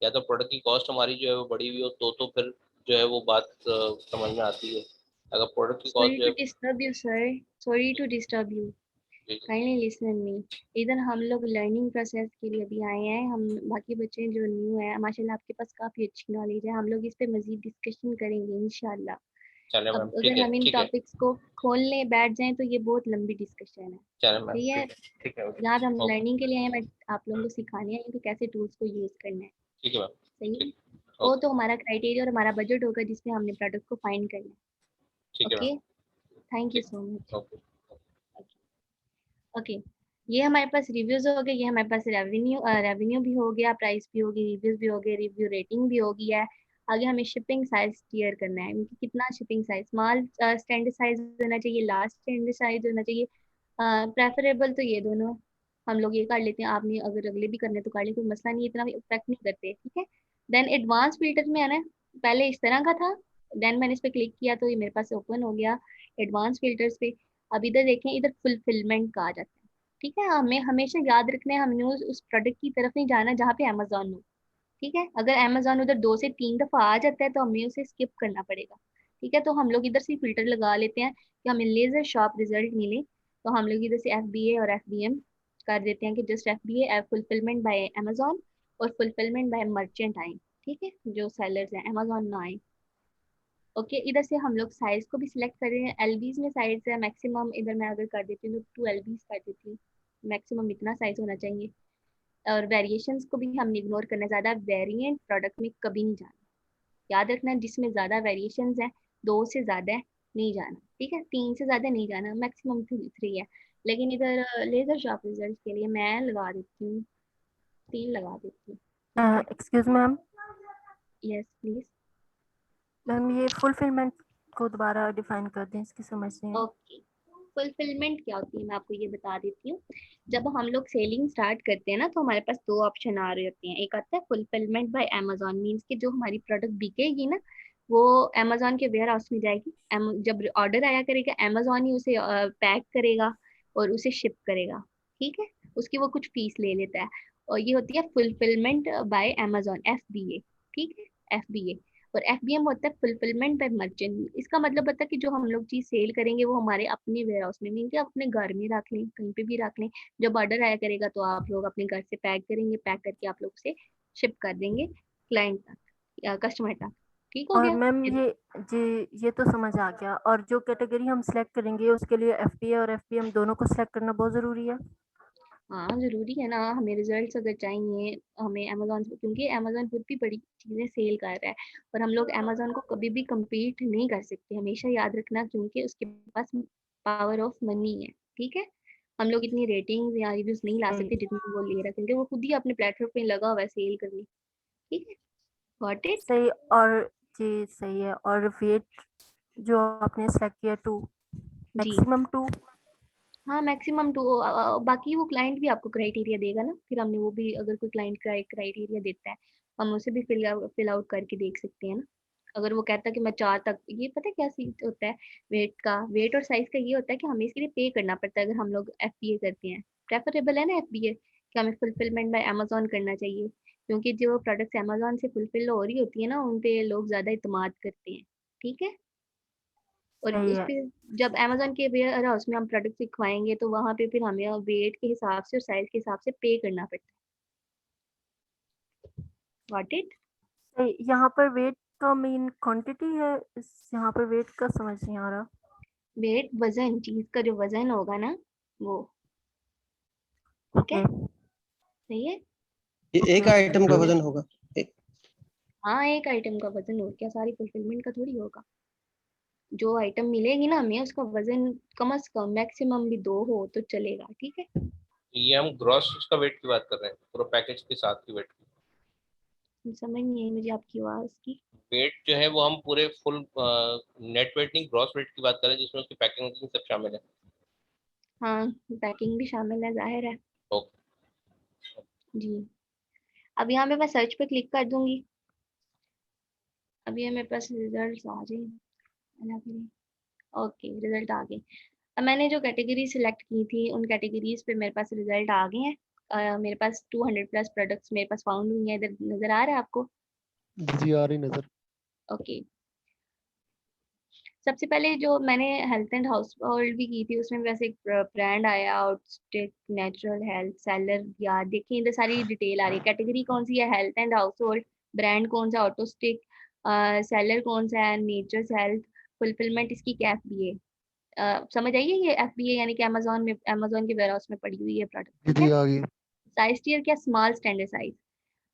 या तो प्रोडक्ट की कॉस्ट हमारी जो है वो बढ़ी हुई हो तो फिर जो है वो बात समझ में आती है। अगर प्रोडक्ट की कॉस्ट Sorry जो to disturb you, sir. Sorry to disturb you. है Kindly listen me. इधर हम लोग लर्निंग प्रोसेस के लिए अभी आए हैं। हम बाकी बच्चे जो न्यू है, माशाल्लाह आपके पास काफ़ी अच्छी नॉलेज है। हम लोग इस पे मज़ीद डिस्कशन करेंगे इंशाल्लाह। चले मैम, अब ठीक अगर है हम इन ठीक है टॉपिक्स को खोलने बैठ जाएं तो ये बहुत लंबी डिस्कशन है। चले मैम, सही है? ठीक है यहाँ पे हम ओके, लर्निंग के लिए आए हैं, मैं आप लोगों को सिखाने आई हूँ कि कैसे टूल्स को यूज़ करना है। ठीक है मैम, सही है? ठीक वो ओके तो हमारा क्राइटेरिया और हमारा बजट होगा जिसमें हमने प्रोडक्ट को फाइंड करना है। ठीक है मैम, ओके, थैंक यू ठीक सो मच। ओके। ओके, ये हमारे पास रिव्यूज हो गए, ये हमारे पास रेवेन्यू भी हो गया, प्राइस भी हो गई, रिव्यूज भी हो गए, रिव्यू रेटिंग भी हो गई है। आगे हमें शिपिंग साइज क्लियर करना है, उनकी कितना shipping size, small standard size होना चाहिए, लार्ज स्टैंडर्ड साइज होना चाहिए। प्रेफरेबल तो ये दोनों हम लोग ये कर लेते हैं, आपने अगर अगले भी करने तो कर ले, कोई मसला नहीं, इतना इफेक्ट नहीं करते, ठीक है। देन एडवांस फिल्टर में आना है, पहले इस तरह का था, देन मैंने इस पर क्लिक किया तो ये मेरे पास ओपन हो गया एडवांस फिल्टर्स पे। अब इधर देखें, इधर फुलफिलमेंट कहा जाता है, ठीक है। हमें हमेशा याद रखना है, हमने उस प्रोडक्ट की तरफ नहीं जाना जहाँ पे अमेजोन हो, ठीक है। अगर अमेजोन उधर 2 से 3 दफा आ जाता है तो हमें उसे स्किप करना पड़ेगा, ठीक है। तो हम लोग इधर से फिल्टर लगा लेते हैं कि हमें लेजर शॉप रिजल्ट मिले, तो हम लोग इधर से FBA और FBM कर देते हैं कि just FBA fulfilment bye Amazon और फुलफिलमेंट बाय मर्चेंट आए, ठीक है, जो सेलर्स हैं अमेजोन ना आए। ओके, इधर से हम लोग साइज को भी सिलेक्ट कर रहे हैं, LBs में साइज है मैक्सिमम, इधर मैं अगर कर देती हूँ तो 2 LBs कर देती हूँ, मैक्सिमम इतना साइज होना चाहिए। और वेरिएशंस को भी हमने इग्नोर करना है, ज़्यादा वेरिएंट प्रोडक्ट में कभी नहीं जाना, याद रखना जिसमें ज़्यादा वेरिएशंस हैं 2 से ज़्यादा नहीं जाना, ठीक है, 3 से ज़्यादा नहीं जाना, मैक्सिमम 3 है। लेकिन इधर लेजर शॉप रिजल्ट के लिए मैं लगा देती हूँ 3 लगा देती हूँ, ठीक है। Excuse ma'am, yes please. Ma'am ये फुलफिलमेंट को दोबारा डिफाइन कर दें, इसकी समझ नहीं है। ओके, फुलफिलमेंट क्या होती है मैं आपको ये बता देती हूँ। जब हम लोग सेलिंग स्टार्ट करते हैं ना तो हमारे पास 2 ऑप्शन आ रहे होते हैं, एक आता है फुलफिलमेंट बाय अमेजोन, मीन्स कि जो हमारी प्रोडक्ट बिकेगी ना वो अमेजोन के वेयर हाउस में जाएगी, जब ऑर्डर आया करेगा अमेजोन ही उसे पैक करेगा और उसे शिप करेगा, ठीक है। उसकी वो कुछ फीस ले लेता है, और ये होती है फुलफिलमेंट बाय अमेजोन, FBA, ठीक है, FBA। और FBM होता है फुलफिलमेंट बाय मर्चेंट, इसका मतलब होता है कि जो हम लोग चीज सेल करेंगे वो हमारे अपने वेयर हाउस में, मीन कि आप अपने घर में रख लें, कहीं पे भी रख लें, जब ऑर्डर आया करेगा तो आप लोग अपने घर से पैक करेंगे, पैक करके आप लोग उसे शिप कर देंगे क्लाइंट तक या कस्टमर तक, ठीक हो और गया। मैम ये तो समझ आ गया, और जो कैटेगरी हम सिलेक्ट करेंगे उसके लिए FBA और FBM दोनों को सिलेक्ट करना बहुत ज़रूरी है। हाँ जरूरी है ना, हमें रिजल्ट्स अगर चाहिए हमें अमेजोन से, क्योंकि अमेजोन खुद भी बड़ी चीज़ें सेल कर रहा है और हम लोग अमेजोन को कभी भी compete नहीं कर सकते, हमेशा याद रखना, क्योंकि उसके पास पावर ऑफ मनी है, ठीक है। हम लोग इतनी रेटिंग्स या रिव्यूज नहीं ला सही सकते जितनी वो ले रहा है, क्योंकि वो खुद ही अपने प्लेटफॉर्म पे लगा हुआ है सेल करने, ठीक है। Got it. सही, और जी सही है। और वेट जो आपने सेलेक्ट किया 2, जी मैक्सिमम 2। हाँ मैक्सिमम 2, बाकी वो क्लाइंट भी आपको क्राइटेरिया देगा ना, फिर हमने वो भी, अगर कोई क्लाइंट क्राइटेरिया देता है हम उसे भी फिल आउट करके देख सकते हैं ना। अगर वो कहता है कि मैं 4 तक, ये पता है क्या सीट होता है वेट का, वेट और साइज का ये होता है कि हमें इसके लिए पे करना पड़ता है अगर हम लोग FBA करते हैं। प्रेफरेबल है ना FBA, कि हमें फुलफिलमेंट बाय अमेजोन करना चाहिए, क्योंकि जो प्रोडक्ट्स अमेजोन से फुलफिल हो रही होती है ना उन पे लोग ज़्यादा इतमाद करते हैं, ठीक है। और सही उस है। पे जब अमेजोन के वेयर हाउस में हम प्रोडक्ट दिखवाएंगे तो वहाँ पे फिर हमें वेट के हिसाब से और साइज के हिसाब से पे करना पड़ता है। Got it. सही, यहाँ पर वेट का मीन क्वांटिटी है, इस यहाँ पर वेट का समझ नहीं आ रहा। वेट वजन, चीज का जो वजन होगा ना वो, ठीक ओके है, सही है। ये एक ओके। आइटम का वजन होगा। हाँ एक आइटम का वजन हो, क्या सारी फुलफिलमेंट का थोड़ी होगा, जो आइटम मिलेगी ना हमें उसका वजन कम से कम मैक्सिमम भी 2 हो तो चलेगा, ठीक है। ये हम ग्रॉस उसका वेट की बात कर रहे हैं, पूरा पैकेज के साथ की वेट की। समझ नहीं आई मुझे आपकी आवाज की। वेट जो है वो हम पूरे फुल नेट वेट नहीं, ग्रॉस वेट की बात कर रहे हैं जिसमें उसकी पैकिंग सब शामिल है। हाँ पैकिंग भी शामिल है, जाहिर है। ओके जी। अब यहाँ पे मैं सर्च पे क्लिक कर दूंगी। अभी ये मेरे पास रिजल्ट आ जाए। ओके, रिजल्ट आ गए। अब मैंने जो कैटेगरी सिलेक्ट की थी उन कैटेगरीज पे मेरे पास रिजल्ट आ गए हैं। मेरे पास 200 प्लस प्रोडक्ट्स मेरे पास फाउंड हुई हैं। इधर नजर आ रहा है आपको? जी आ रही नजर। ओके, सबसे पहले जो मैंने हेल्थ एंड हाउस होल्ड भी की थी उसमें वैसे एक ब्रांड आया, आउटस्टिक नेचुरल हेल्थ सेलर। यार देखिए इधर सारी डिटेल आ रही है। कैटेगरी कौन सी है? Health and house hold. Brand कौन सा? ऑटोस्टिक। सेलर कौन सा है? Natures health. फुलफिलमेंट इसकी क्या FBA? समझ आइए, ये FBA यानी कि अमेजोन के वेयरहाउस में पड़ी हुई है प्रोडक्ट। ठीक जी है। आ गई। साइज टियर क्या? Small standard size.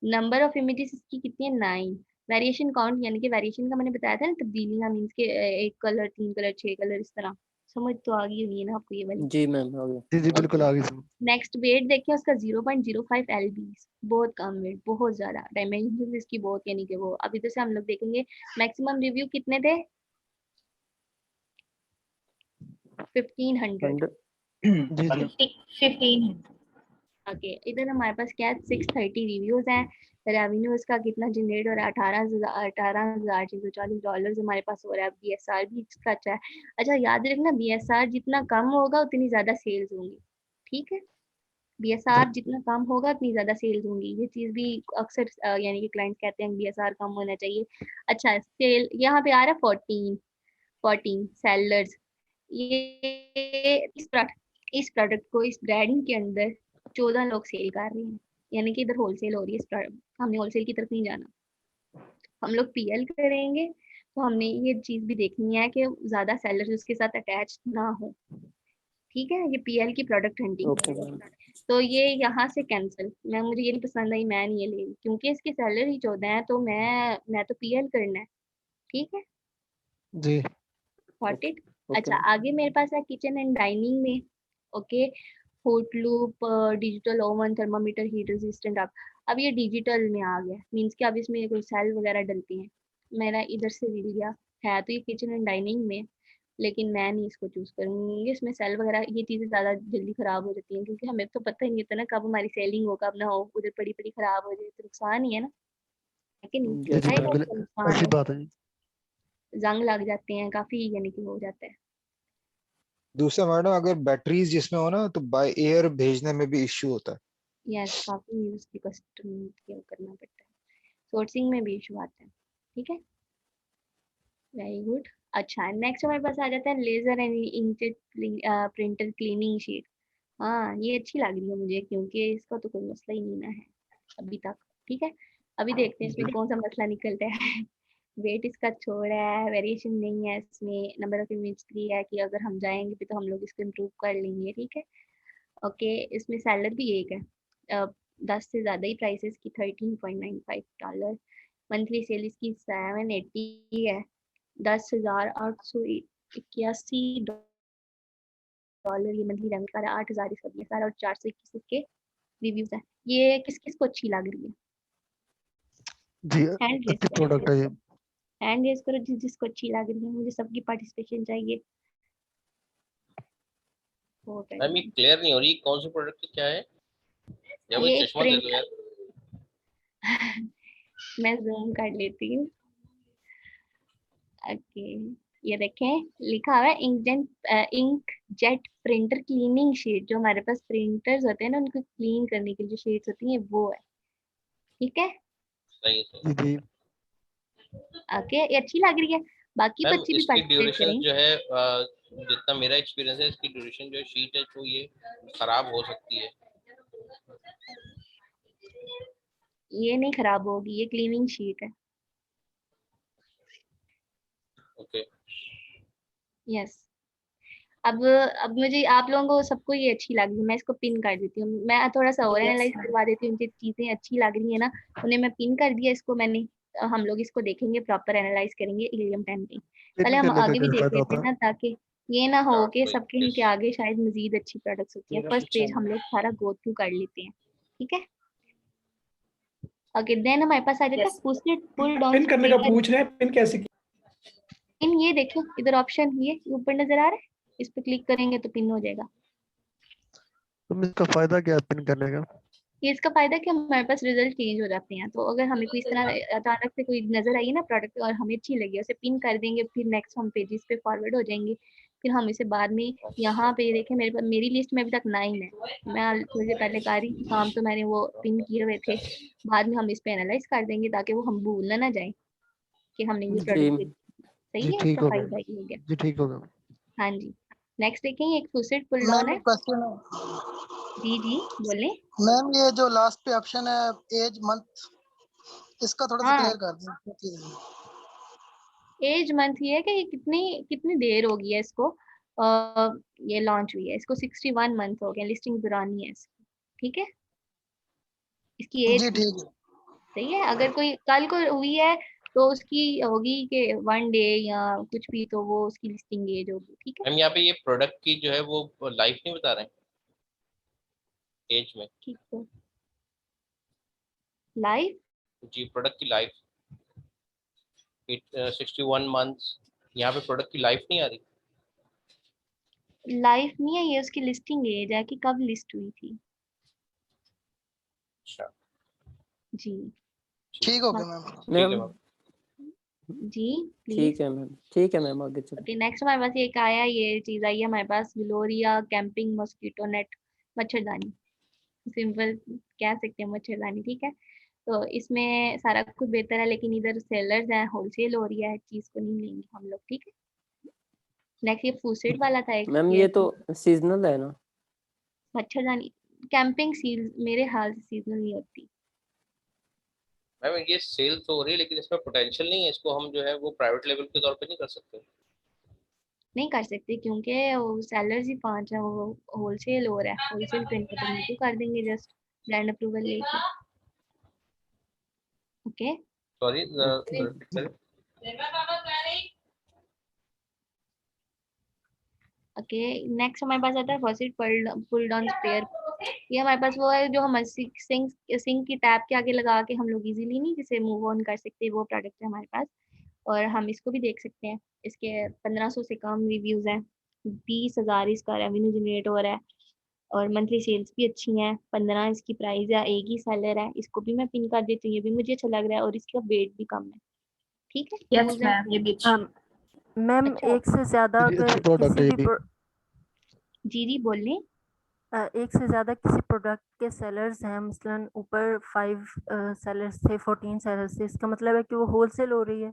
Number of images इसकी कितनी है? 9। वेरिएशन काउंट यानी कि वेरिएशन का मैंने बताया था ना, तब्दीलियां मीन्स के एक कलर, 3 कलर, 6 कलर, इस तरह। समझ तो आ गई होगी ना आपको ये वाली? जी मैम हो गया। जी बिल्कुल ओके, आ गई सब। नेक्स्ट वेट देखिए उसका 0.05 LB। बहुत कम वेट, बहुत ज्यादा। डायमेंशन इसकी बहुत, यानी कि वो अब इधर से हम लोग देखेंगे। मैक्सिमम रिव्यू कितने थे? 1500। 100। जी जी 1500। ओके, इधर हमारे पास क्या है? 630 रिव्यूज हैं। रेवेन्यू इसका कितना जनरेट हो रहा है? 18,640 डॉलर हमारे पास हो रहा है। BSR भी इसका अच्छा है। अच्छा याद रखना, BSR जितना कम होगा उतनी ज्यादा सेल्स होंगी। ठीक है, BSR जितना कम होगा उतनी ज्यादा सेल्स होंगी। ये चीज भी अक्सर यानी कि क्लाइंट कहते हैं BSR कम होना चाहिए। अच्छा, सेल यहाँ पे आ रहा है 14 सेलर्स। ये इस प्रोडक्ट को इस ब्रांड के अंदर 14 लोग सेल कर रहे हैं, यानी कि इधर होलसेल हो रही है इस product। हमने होलसेल की तरफ नहीं जाना, हम लोग PL करेंगे। तो हमने ये चीज भी देखनी है कि ज्यादा सेलर्स उसके साथ अटैच ना हो। ठीक है, ये PL की प्रोडक्ट हंटिंग ओके है। मैम। तो ये यहाँ से कैंसिल। मुझे ये नहीं पसंद आई, मैं नहीं ये ले रही क्योंकि इसके सेलर ही 14 है। तो मैं तो PL करना है। ठीक है, जी गॉट इट। ओके अच्छा, मैम। आगे मेरे पास है किचन एंड डाइनिंग में। Okay, food loop, digital oven, thermometer, heat resistant. अब ये डिजिटल में आ गया, मीन्स कि अब इसमें कोई सेल वगैरह डलती हैं। मेरा इधर से मिल गया है तो ये किचन एंड डाइनिंग में, लेकिन मैं नहीं इसको चूज करूंगी। इसमें सेल वगैरह ये चीजें ज्यादा जल्दी खराब हो जाती हैं, क्योंकि हमें तो पता ही नहीं होता ना कब हमारी सेलिंग हो कब ना हो। उधर पड़ी पड़ी खराब हो जाए तो नुकसान ही है ना, है कि नहीं? जी जी यस सारी मैम। बात बिल्कुल का नुकसान ऐसी है। बात है जी। जंग लग जाते हैं काफी, यानी कि हो जाता है। दूसरा मैडम, अगर बैटरीज जिसमें हो ना तो बाय एयर भेजने में भी इश्यू होता है। यस, काफी उसकी कस्टम केयर करना पड़ता है। सोर्सिंग में भी इशू आता है। ठीक है, वेरी गुड। अच्छा, नेक्स्ट हमारे पास आ जाता है laser and inkjet printer cleaning sheet. हाँ, ये अच्छी लग रही है मुझे क्योंकि इसका तो कोई मसला ही नहीं ना है अभी तक। ठीक है, अभी देखते हैं इसमें कौन सा मसला निकलता है। वेट इसका छोड़ा है, वेरिएशन नहीं है इसमें। नंबर ऑफ इमेज 3 है कि अगर हम जाएंगे भी तो हम लोग इसको इम्प्रूव कर लेंगे। ठीक है, ओके। इसमें सैलर भी एक है। 10 से ज़्यादा ही प्राइसेस की, $13.95। मंथली सेल इसकी 780 है। 10,881 ये मंथली रेवेन्यू का है। 8,000 इसका BSR और 421 इसके रिव्यूज है। ये किस किस को अच्छी लग रही है? जी हैंड रेस अच्छी प्रोडक्ट है करो, ये। हैंड रेस करो जिस जिसको अच्छी लग रही है। मुझे सबकी पार्टिसिपेशन चाहिए। हो मैम ये गई। क्लियर नहीं हो रही कौन सी प्रोडक्ट क्या है, या वही ये चश्मा दे दो प्रिंट यार। मैं जूम कर लेती हूँ। ओके, ये देखें लिखा हुआ है ink jet printer cleaning sheet. जो हमारे पास प्रिंटर्स होते हैं ना उनको क्लीन करने के लिए जो शीट्स होती हैं वो है। ठीक है, सही है सही। जी जी ओके, ये अच्छी लग रही है। बाकी मैम बच्चे भी इसकी पार्टिसिपेट ड्यूरेशन करें। जो है जितना मेरा एक्सपीरियंस है, इसकी ड्यूरेशन जो है शीट है तो ये खराब हो सकती है। ये नहीं खराब होगी, ये क्लीनिंग शीट है। ओके। यस। अब मुझे आप लोगों को सबको ये अच्छी लग रही है, मैं इसको पिन कर देती हूँ। मैं थोड़ा सा और एनालाइज करवा देती हूँ। जो चीजें अच्छी लग रही है ना उन्हें मैं पिन कर दिया इसको मैंने। हम लोग इसको देखेंगे, प्रॉपर एनालाइज करेंगे इलियम टेम्पिंग। पहले पिन हम करने का आगे भी क्या देख फायदा लेते होता हैं है? ना, ताकि ये ना हो स्टार्ट कि टू सबके इनकेस इनके आगे शायद मजीद अच्छी प्रोडक्ट्स होती हैं। फर्स्ट पेज हम लोग सारा गो थ्रू कर लेते हैं। ठीक है, ओके। देन हमारे पास आ जाता है पुल डाउन पिन करने का स्टिकर। पूछ रहे हैं, पिन कैसे पिन ये देखो इधर ऑप्शन ये ऊपर नजर आ रहा है, इस पे क्लिक करेंगे तो पिन हो जाएगा। तो इसका फायदा क्या है पिन करने का? ये इसका फायदा है कि हमारे पास रिजल्ट चेंज हो जाते हैं। तो अगर हमें कोई इस तरह अचानक से कोई नजर आई ना प्रोडक्ट और हमें अच्छी लगी, उसे पिन कर देंगे, फिर नेक्स्ट हम पेजेस पे फॉरवर्ड हो जाएंगे, फिर हम इसे बाद में यहाँ पे देखें, मेरे पास मेरी लिस्ट में अभी तक 9 है, मैं थोड़ी देर पहले कर रही थी काम, तो मैंने वो पिन किए हुए थे, बाद में हम इस पे एनालाइज कर देंगे ताकि वो हम भूलना ना जाए कि हमने ये जी प्रोडक्ट। सही जी है, ठीक इसका हो फायदा गया, ये हो गया। जी ठीक हो गया। हाँ जी, नेक्स्ट देखेंगे, एक फुसेट पुल डाउन मैम है। क्वेश्चन है जी जी बोले। मैम, ये जो लास्ट पे ऑप्शन है एज मंथ, इसका थोड़ा सा हाँ, क्लियर कर दें। एज मंथ ये है कि ये कितनी कितनी देर हो गई है इसको, ये लॉन्च हुई है, इसको 61 मंथ हो गए, लिस्टिंग पुरानी है इसकी, ठीक है, इसकी एज जी ठीक है। सही है। अगर कोई कल को हुई है तो उसकी होगी कि 1 डे या कुछ भी, तो वो उसकी लिस्टिंग एज होगी, ठीक है। हम यहाँ पे ये प्रोडक्ट की जो है वो लाइफ नहीं बता रहे हैं एज में। ठीक है, लाइफ जी प्रोडक्ट की लाइफ 61 मंथ्स, यहाँ पे प्रोडक्ट की लाइफ नहीं आ रही। लाइफ नहीं है, ये उसकी लिस्टिंग एज है कि कब लिस्ट हुई थी। अच्छा जी ठीक हो हाँ, गया मैम। ठीक है मैम। मैम। Ji please. ठीक है मैम, ठीक है मैम, आगे चलो। ओके, नेक्स्ट हमारे पास एक आया, ये चीज आई है हमारे पास, ग्लोरिया कैंपिंग मॉस्किटो नेट, मच्छरदानी, सिंपल कह सकते हैं मच्छरदानी, ठीक है। तो इसमें सारा कुछ बेहतर है, लेकिन इधर सेलर्स हैं, होलसेल हो रही है, चीज को नहीं लेंगे हम लोग, ठीक है। नेक्स्ट ये फूसेट वाला था एक, मैम ये ये तो सीजनल है ना? मच्छरदानी कैंपिंग सील मेरे हाल से सीजनल नहीं होती। मैम ये सेल तो हो रही है लेकिन इसमें पोटेंशियल नहीं है, इसको हम जो है वो प्राइवेट लेवल के तौर पे नहीं कर सकते। नहीं कर सकते क्योंकि वो सेलर्स ही 5 है, वो होलसेल हो रहा है, होलसेल पे इनको तो नीचे कर देंगे जस्ट ब्रांड अप्रूवल लेके। Okay sorry okay. Okay, next हमारे पास आता है फॉसेट पुल डाउन स्पेयर। ये हमारे पास वो है जो हम सिंक की टैप के आगे लगा के हम लोग इजीली नहीं जिसे मूव ऑन कर सकते, वो प्रोडक्ट है हमारे पास। और हम इसको भी देख सकते हैं, इसके 1500 से कम रिव्यूज हैं, 20,000 इसका रेवेन्यू जनरेट हो रहा है, और मंथली सेल्स भी अच्छी हैं, 15 इसकी प्राइस है, एक ही सेलर है, इसको भी मैं पिन कर देती हूँ, ये भी मुझे अच्छा लग रहा है, और इसका वेट भी कम है, ठीक है। यस यूज है मैम, ये भी अच्छी मैम अच्छा, एक से ज़्यादा जी अच्छी अगर प्रोडक्ट किसी है ये भी भी। जी जी बोलें। एक से ज़्यादा किसी प्रोडक्ट के सेलर्स हैं, मसलन ऊपर 5 सेलर्स थे, 14 सेलर्स थे, इसका मतलब है कि वो होलसेल हो रही है।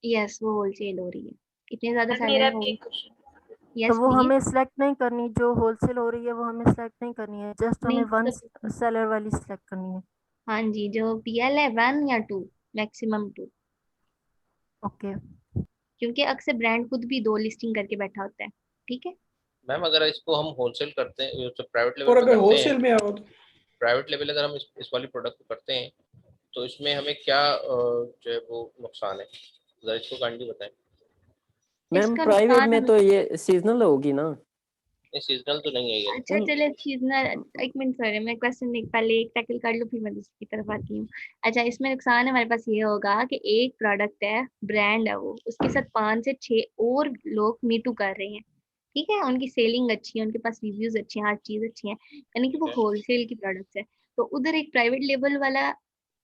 यस वो होलसेल हो रही है, इतने ज्यादा मेरा सेलर भी हो। एक क्वेश्चन। तो यस वो प्लीज। हमें सिलेक्ट नहीं करनी, जो होलसेल हो रही है वो हमें सिलेक्ट नहीं करनी है, जस्ट हमें नहीं 1 तो सेलर वाली सिलेक्ट करनी है। हाँ जी, जो पीएल है 1 या 2, मैक्सिमम 2, ओके। क्योंकि अक्सर ब्रांड खुद भी 2 लिस्टिंग करके बैठा होता है, ठीक है। मैम अगर इसको हम होलसेल करते हैं तो प्राइवेट लेवल और पे अगर करते हैं, होलसेल में आओ तो प्राइवेट लेवल अगर हम इस वाली प्रोडक्ट को करते हैं तो इसमें हमें क्या जो है वो नुकसान है, जरा इसको काइंडली बताएं। मैम इसका प्राइवेट नुकसान में तो ये सीजनल होगी ना? ये सीजनल तो नहीं है ये। अच्छा मैम चले सीजनल, एक मिनट सॉरी, मैं क्वेश्चन एक पहले एक टैकल कर लूँ फिर मैं दूसरी तरफ आती हूँ। अच्छा, इसमें नुकसान हमारे पास ये होगा कि एक प्रोडक्ट है, ब्रांड है वो, उसके साथ 5 से 6 और लोग मीटू कर रहे हैं, ठीक है, उनकी सेलिंग अच्छी है, उनके पास रिव्यूज अच्छे हैं, हर चीज अच्छी है, यानी कि वो ठीक है होलसेल की प्रोडक्ट्स है। तो उधर एक प्राइवेट लेवल वाला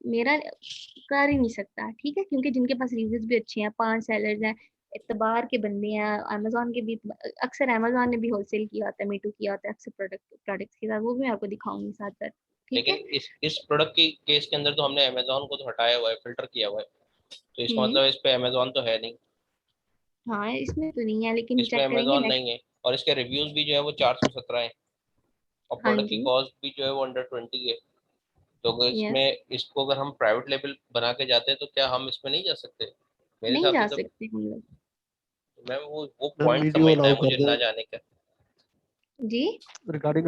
मेरा कर ही नहीं सकता, ठीक है, क्योंकि जिनके पास रिव्यूज भी अच्छे हैं, 5 सेलर्स हैं, इतबार के बंदे हैं, अमेजोन के भी, अक्सर अमेजोन ने भी होलसेल किया होता है, मीटू किया होता है अक्सर प्रोडक्ट्स के साथ, वो भी मैं आपको दिखाऊंगी साथ साथ, ठीक लेकिन है। इस प्रोडक्ट की केस के अंदर तो हमने अमेजोन को तो हटाया हुआ है, फिल्टर किया हुआ है, तो इसका हम्म, मतलब इस पे अमेजोन तो है नहीं, हाँ इसमें तो नहीं है, लेकिन इसमें चेक करेंगे अमेजोन नेक्स्ट। नहीं है, और इसके रिव्यूज भी जो है वो 417 है, और हाँ प्रोडक्ट की जी, कॉस्ट भी जो है वो अंडर 20 है। तो अगर यस, इसमें इसको अगर हम प्राइवेट लेवल बना के जाते हैं तो क्या हम इसमें नहीं जा सकते? मेरे नहीं हिसाब से जा तो सकते हम लोग। मैम वो मैम पॉइंट वीडियो समझना अलाउ है कर मुझे दें, ना जाने का। जी, रिकॉर्डिंग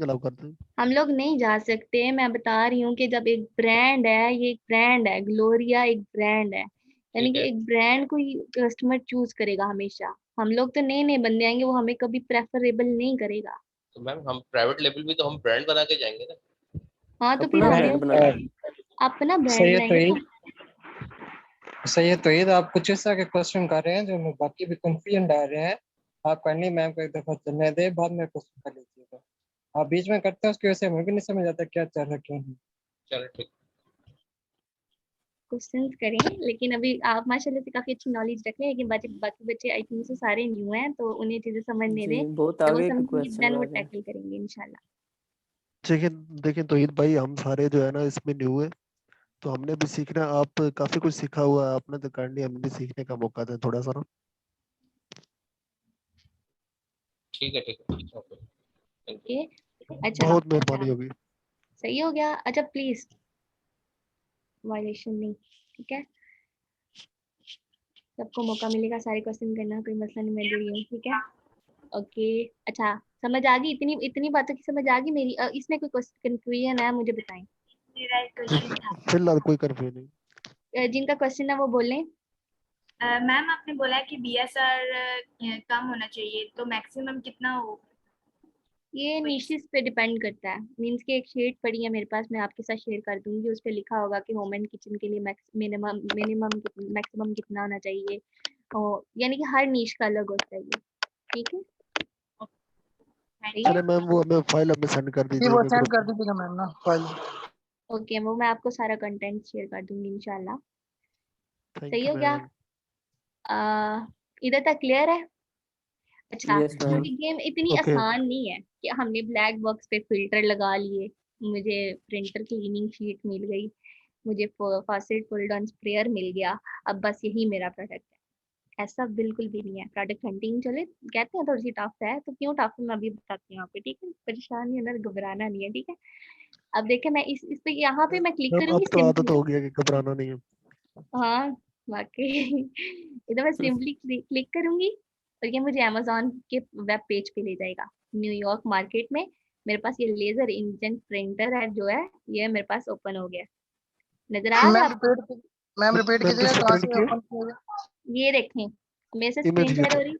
अलाउ कर दें। हम लोग नहीं जा सकते, मैं बता रही हूँ कि जब एक ब्रांड है, ये एक ब्रांड है, ग्लोरिया एक ब्रांड है, यानी ठीक कि है, एक ब्रांड को ही कस्टमर चूज करेगा हमेशा। हम लोग तो नए नए बंदे आएंगे, वो हमें कभी प्रेफरेबल नहीं करेगा। तो मैम हम प्राइवेट लेवल भी तो हम ब्रांड बना के जाएंगे ना। हाँ तो फिर अपना हम ब्रांड लोग बनाना। अपना ब्रांड सही है तो बनाएंगे ये ना। सही है तो ये तो आप कुछ इस तरह के क्वेश्चन कर रहे हैं जो मैं बाकी भी कंफ्यूजन डाल रहे हैं। आप करनी मैम को एक दफा चलने दे, बाद में क्वेश्चन कर लीजिएगा। आप बीच में करते हैं उसकी वजह से हमें भी नहीं समझ आता क्या चल रहा है क्या नहीं। चलो ठीक। क्वेश्चंस करें, लेकिन अभी आप माशाल्लाह से काफी अच्छी नॉलेज रख रहे हैं, लेकिन बाकी बच्चे आई थिंक से सारे न्यू हैं, तो उन्हें चीजें समझने जी दें। बहुत जब वो आगे के समझेंगे क्वेश्चन देन वो आ रहे हैं। टैकल करेंगे इंशाल्लाह। लेकिन देखिए तौहीद भाई, हम सारे जो है ना इसमें न्यू है, तो हमने भी सीखना। आप काफी कुछ सीखा हुआ है आपने, तो काइंडली हमें भी सीखने का मौका दें थोड़ा सा ना। ठीक है ठीक है ओके थैंक यू। ओके अच्छा बहुत मेहरबानी होगी। सही हो गया। अच्छा प्लीज वायलेशन नहीं, ठीक है, सबको मौका मिलेगा सारे क्वेश्चन करना, कोई मसला नहीं, मैं दे रही हूँ, ठीक है। ओके अच्छा समझ आ गई, इतनी इतनी बातों की समझ आ गई मेरी। इसमें कोई क्वेश्चन कंफ्यूजन है मुझे बताएं। मेरा एक क्वेश्चन था। फिलहाल कोई कर्फ्यू नहीं। जिनका क्वेश्चन है वो बोलें। मैम आपने बोला कि बीएसआर कम होना चाहिए, तो मैक्सिमम कितना हो? ये निशेस पे डिपेंड करता है। मींस की एक शीट पड़ी है मेरे पास, मैं आपके साथ शेयर कर दूंगी, उस पे लिखा होगा कि होम एंड किचन के लिए मिनिमम मैक्सिमम कितना होना चाहिए, और यानी कि हर नीश का अलग होता है ये, ठीक है। चले मैम, वो हमें फाइल हमें सेंड कर जी दीजिए वो हमें सेंड ग्रुप कर में। दीजिएगा मैम ना फाइल। ओके वो मैं आपको सारा कंटेंट शेयर कर दूंगी इंशाल्लाह। थैंक सही यू हो गया। मैम। इधर तक क्लियर है। अच्छा यस मैम। ये गेम इतनी ओके। आसान नहीं है कि हमने ब्लैक बॉक्स पे फिल्टर लगा लिए, मुझे प्रिंटर क्लीनिंग शीट मिल गई, मुझे फॉसेट पुल डाउन स्प्रेयर मिल गया, अब बस यही मेरा प्रोडक्ट है। ऐसा बिल्कुल भी नहीं है। प्रोडक्ट हंटिंग चले कहते हैं थोड़ी सी टफ है, तो क्यों टफ है मैं अभी बताती हूँ आपको, ठीक है। परेशान नहीं होना, घबराना नहीं है, ठीक है। अब देखें मैं इस पे यहाँ पे मैं क्लिक मैम अब करूंगी तो आदत सिंपली। हो गया कि घबराना नहीं है। हाँ वाकई इधर मैं सिंपली क्लिक करूंगी और ये मुझे अमेजोन के वेब पेज पे ले जाएगा। न्यूयॉर्क मार्केट में मेरे पास ये लेजर इंजेक्ट प्रिंटर है जो है, ये मेरे पास ओपन हो गया, नजर आ रहा है आपको? मैम रिपीट मैम कीजिएगा किससे कहाँ प्रिंट से किया? ओपन किया? ये देखें मेरे से इमेज स्क्रीन ये शेयर हो तो। रही,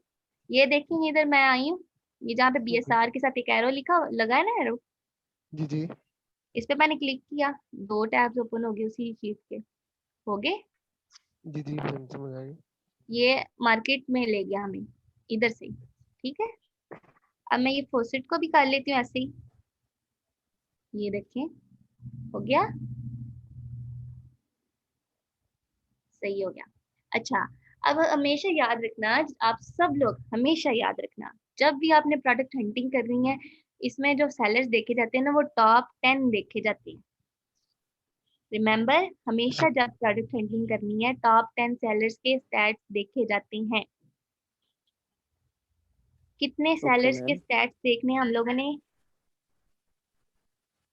ये देखें इधर मैं आई हूँ, ये जहाँ पे बीएसआर के साथ एक एरो लिखा लगा है ना एरो, जी जी इस पे मैंने क्लिक किया, 2 टैब्स ओपन हो गए उसी चीज के, हो गए। जी जी मैम समझ आ गई। ये मार्केट में ले गया हमें इधर से, ठीक है। अब मैं ये फॉसेट को भी कर लेती हूँ ऐसे ही, ये देखें हो गया, सही हो गया। अच्छा अब हमेशा याद रखना, आप सब लोग हमेशा याद रखना, जब भी आपने प्रोडक्ट हंटिंग करनी है, इसमें जो सेलर्स देखे जाते हैं ना वो टॉप 10 देखे जाते हैं। रिमेंबर हमेशा जब प्रोडक्ट हंटिंग करनी है टॉप 10 सेलर्स के स्टैट्स देखे जाते हैं। कितने ओके सेलर्स के मैम। स्टैट्स देखने हैं हम लोगों ने?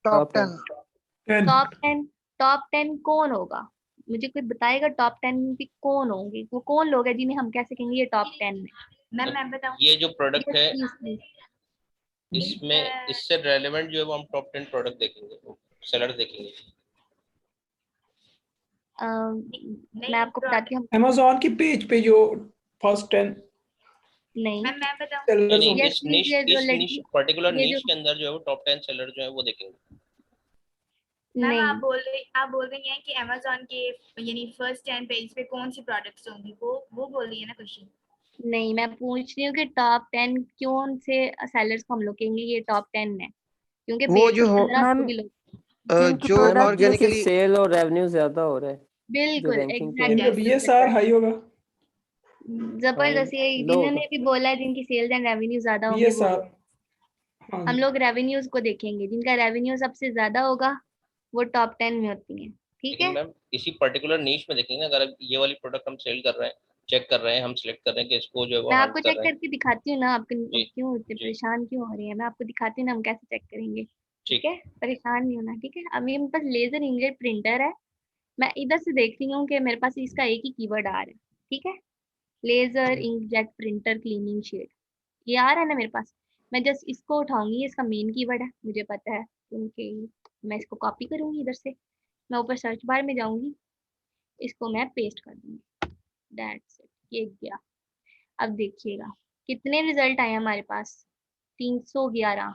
टॉप 10। टॉप 10। टॉप 10 कौन होगा? मुझे कोई बताएगा टॉप 10 भी कौन होंगे? वो कौन लोग हैं जिन्हें हम कह सकेंगे ये टॉप 10 में? मैं बताऊं? ये जो प्रोडक्ट है प्लीज प्लीज। इसमें इससे रेलेवेंट जो है वो हम टॉप 10 प्रोडक्ट देखेंगे, सेलर देखेंगे। मैं आपको बताती हूँ। अमेजोन की पेज पे जो फर्स्ट 10 नहीं मैं बताऊं? नहीं सेलर्स नहीं होंगे। यस प्लीज, ये जो इस निश लड़की, पर्टिकुलर ये निश जो के अंदर जो है वो टॉप 10 सेलर जो है वो देखेंगे। मैम आप नहीं बोल रही हैं कि अमेजोन के यानी फर्स्ट 10 पेज पे कौन सी प्रोडक्ट्स होंगी, वो बोल रही है ना क्वेश्चन? नहीं मैं पूछ रही हूँ कि टॉप 10 कौन से सेलर्स को हम लोग कहेंगे ये टॉप 10 है, क्योंकि वो पेज जो के हो अंदर आपको मैम भी लोग जिनकी जो मैम प्रोडक्ट जिनकी ऑर्गेनिकली सेल और रेवेन्यू ज्यादा हो रहा है, जो बिल्कुल रैंकिंग पे है। जिनका एग्जैक्टली बीएसआर हाई होगा। जबरदस्त, ये लो जिन्होंने भी बोला है जिनकी सेल्स एंड रेवेन्यू ज्यादा होंगे वो बीएसआर लोग। हाँ हम जी। लोग रेवेन्यूज को देखेंगे, जिनका रेवेन्यू सबसे ज्यादा होगा वो टॉप 10 में होती हैं, ठीक लेकिन है। मैम इसी पर्टिकुलर नीश में देखेंगे, अगर ये वाली प्रोडक्ट हम सेल कर रहे हैं, चेक कर रहे हैं, हम सिलेक्ट कर रहे हैं कि इसको जो है वो मैं हंट आपको कर चेक रहे हैं। करके दिखाती हूँ ना, आपको जी क्यों इतने जी परेशान क्यों हो रही है, मैं आपको दिखाती हूँ ना हम कैसे चेक करेंगे, ठीक ठीक। है। परेशान नहीं होना, ठीक है। अब मेरे पास लेजर इंकजेट प्रिंटर है, मैं इधर से देख रही हूँ कि मेरे पास इसका एक ही कीवर्ड आ रहा है, ठीक है। Laser inkjet printer cleaning sheet, ये आ रहा है ना मेरे पास। मैं जस्ट इसको उठाऊंगी, इसका मेन कीवर्ड है मुझे पता है, क्योंकि मैं इसको कॉपी करूंगी इधर से, मैं ऊपर सर्च बार में जाऊंगी, इसको मैं पेस्ट कर दूंगी, दैट्स इट, ये गया। अब देखिएगा कितने रिजल्ट आए हमारे पास, 311।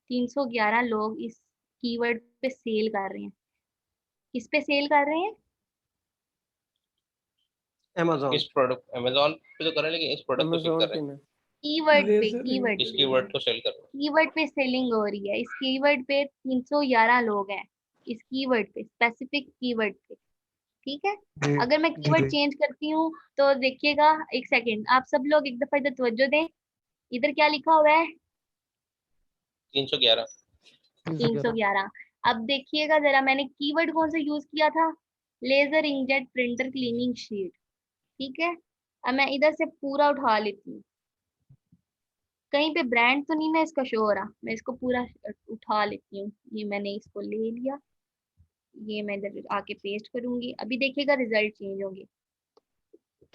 311 लोग इस कीवर्ड पे सेल कर रहे हैं। किस पे सेल कर रहे हैं? अमेजोन इस प्रोडक्ट अमेजोन पे तो कर रहे हैं, लेकिन इस प्रोडक्ट को सेल अमेजोन कर रहे पे हैं। में। कीवर्ड पे Razer कीवर्ड इस कीवर्ड को सेल करो। कीवर्ड पे सेलिंग हो रही है। इस कीवर्ड पे 311 लोग हैं, इस कीवर्ड पे, स्पेसिफिक कीवर्ड पे। ठीक है, जी अगर मैं जी कीवर्ड जी चेंज करती हूँ तो देखिएगा, एक सेकेंड, आप सब लोग एक दफा इधर तवज्जो दें। इधर क्या लिखा हुआ है? 311। 311 311। अब देखिएगा जरा, मैंने कीवर्ड कौन सा यूज किया था? Laser inkjet printer cleaning sheet. ठीक है, अब मैं इधर से पूरा उठा लेती हूँ। कहीं पे ब्रांड तो नहीं ना इसका शो हो रहा, मैं इसको पूरा उठा लेती हूँ। ये मैंने इसको ले लिया, ये मैं इधर आके पेस्ट करूंगी। अभी देखिएगा रिजल्ट चेंज होंगे।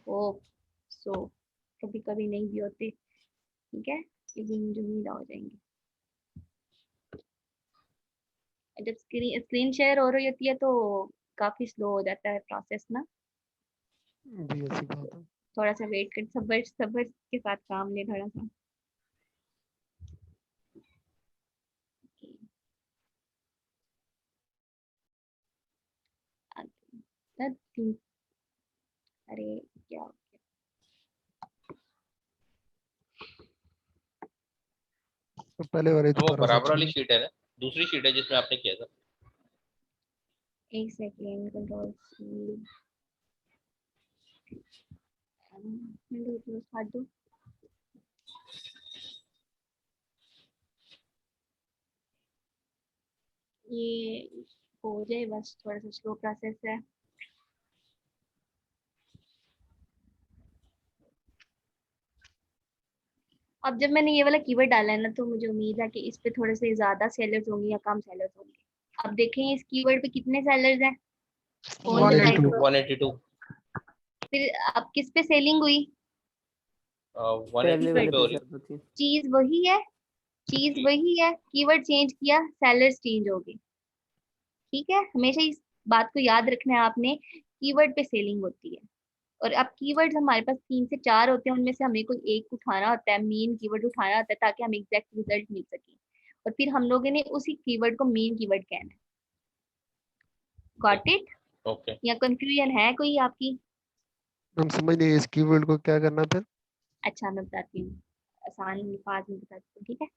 ओ सो कभी कभी नहीं भी होते, ठीक है, लेकिन जो उम्मीद हो जाएंगे। जब स्क्रीन शेयर हो रही होती है तो काफी स्लो हो जाता है प्रोसेस ना। जी ऐसी बात है। थोड़ा सा वेट कर, सब्र सब्र के साथ काम ले थोड़ा सा। अरे क्या हो गया? तो पहले वाले वो दोबारा से बराबर वाली चाहिए। शीट है ना, दूसरी शीट है जिसमें आपने किया था। एक सेकेंड, कंट्रोल सी, हट दो। ये हो जाए बस, थोड़ा सा स्लो प्रोसेस है। अब जब मैंने ये वाला कीवर्ड डाला है ना, तो मुझे उम्मीद है कि इस पे थोड़े से ज्यादा सेलर्स होंगे या कम सेलर्स होंगे। अब देखें इस कीवर्ड पे कितने सेलर्स हैं, कौन बताए? 182। फिर अब किस पे सेलिंग हुई? 182 पे हो रही। चीज वही है, चीज वही है, कीवर्ड चेंज किया, सेलर्स चेंज हो गए। ठीक है, हमेशा इस बात को याद रखना है आपने, कीवर्ड पे सेलिंग होती है। और अब कीवर्ड्स हमारे पास 3 से 4 होते हैं, उनमें से हमें कोई एक उठाना होता है, मेन कीवर्ड उठाना होता है, ताकि हमें एग्जैक्ट रिजल्ट मिल सके। और फिर हम लोगों ने उसी कीवर्ड को मेन कीवर्ड कहना है। Got it? ओके। या कंफ्यूजन है कोई आपकी? हम समझ नहीं इस कीवर्ड को क्या करना फिर। अच्छा मैं बताती हूँ, आसान अल्फाज में बताती हूँ, ठीक है।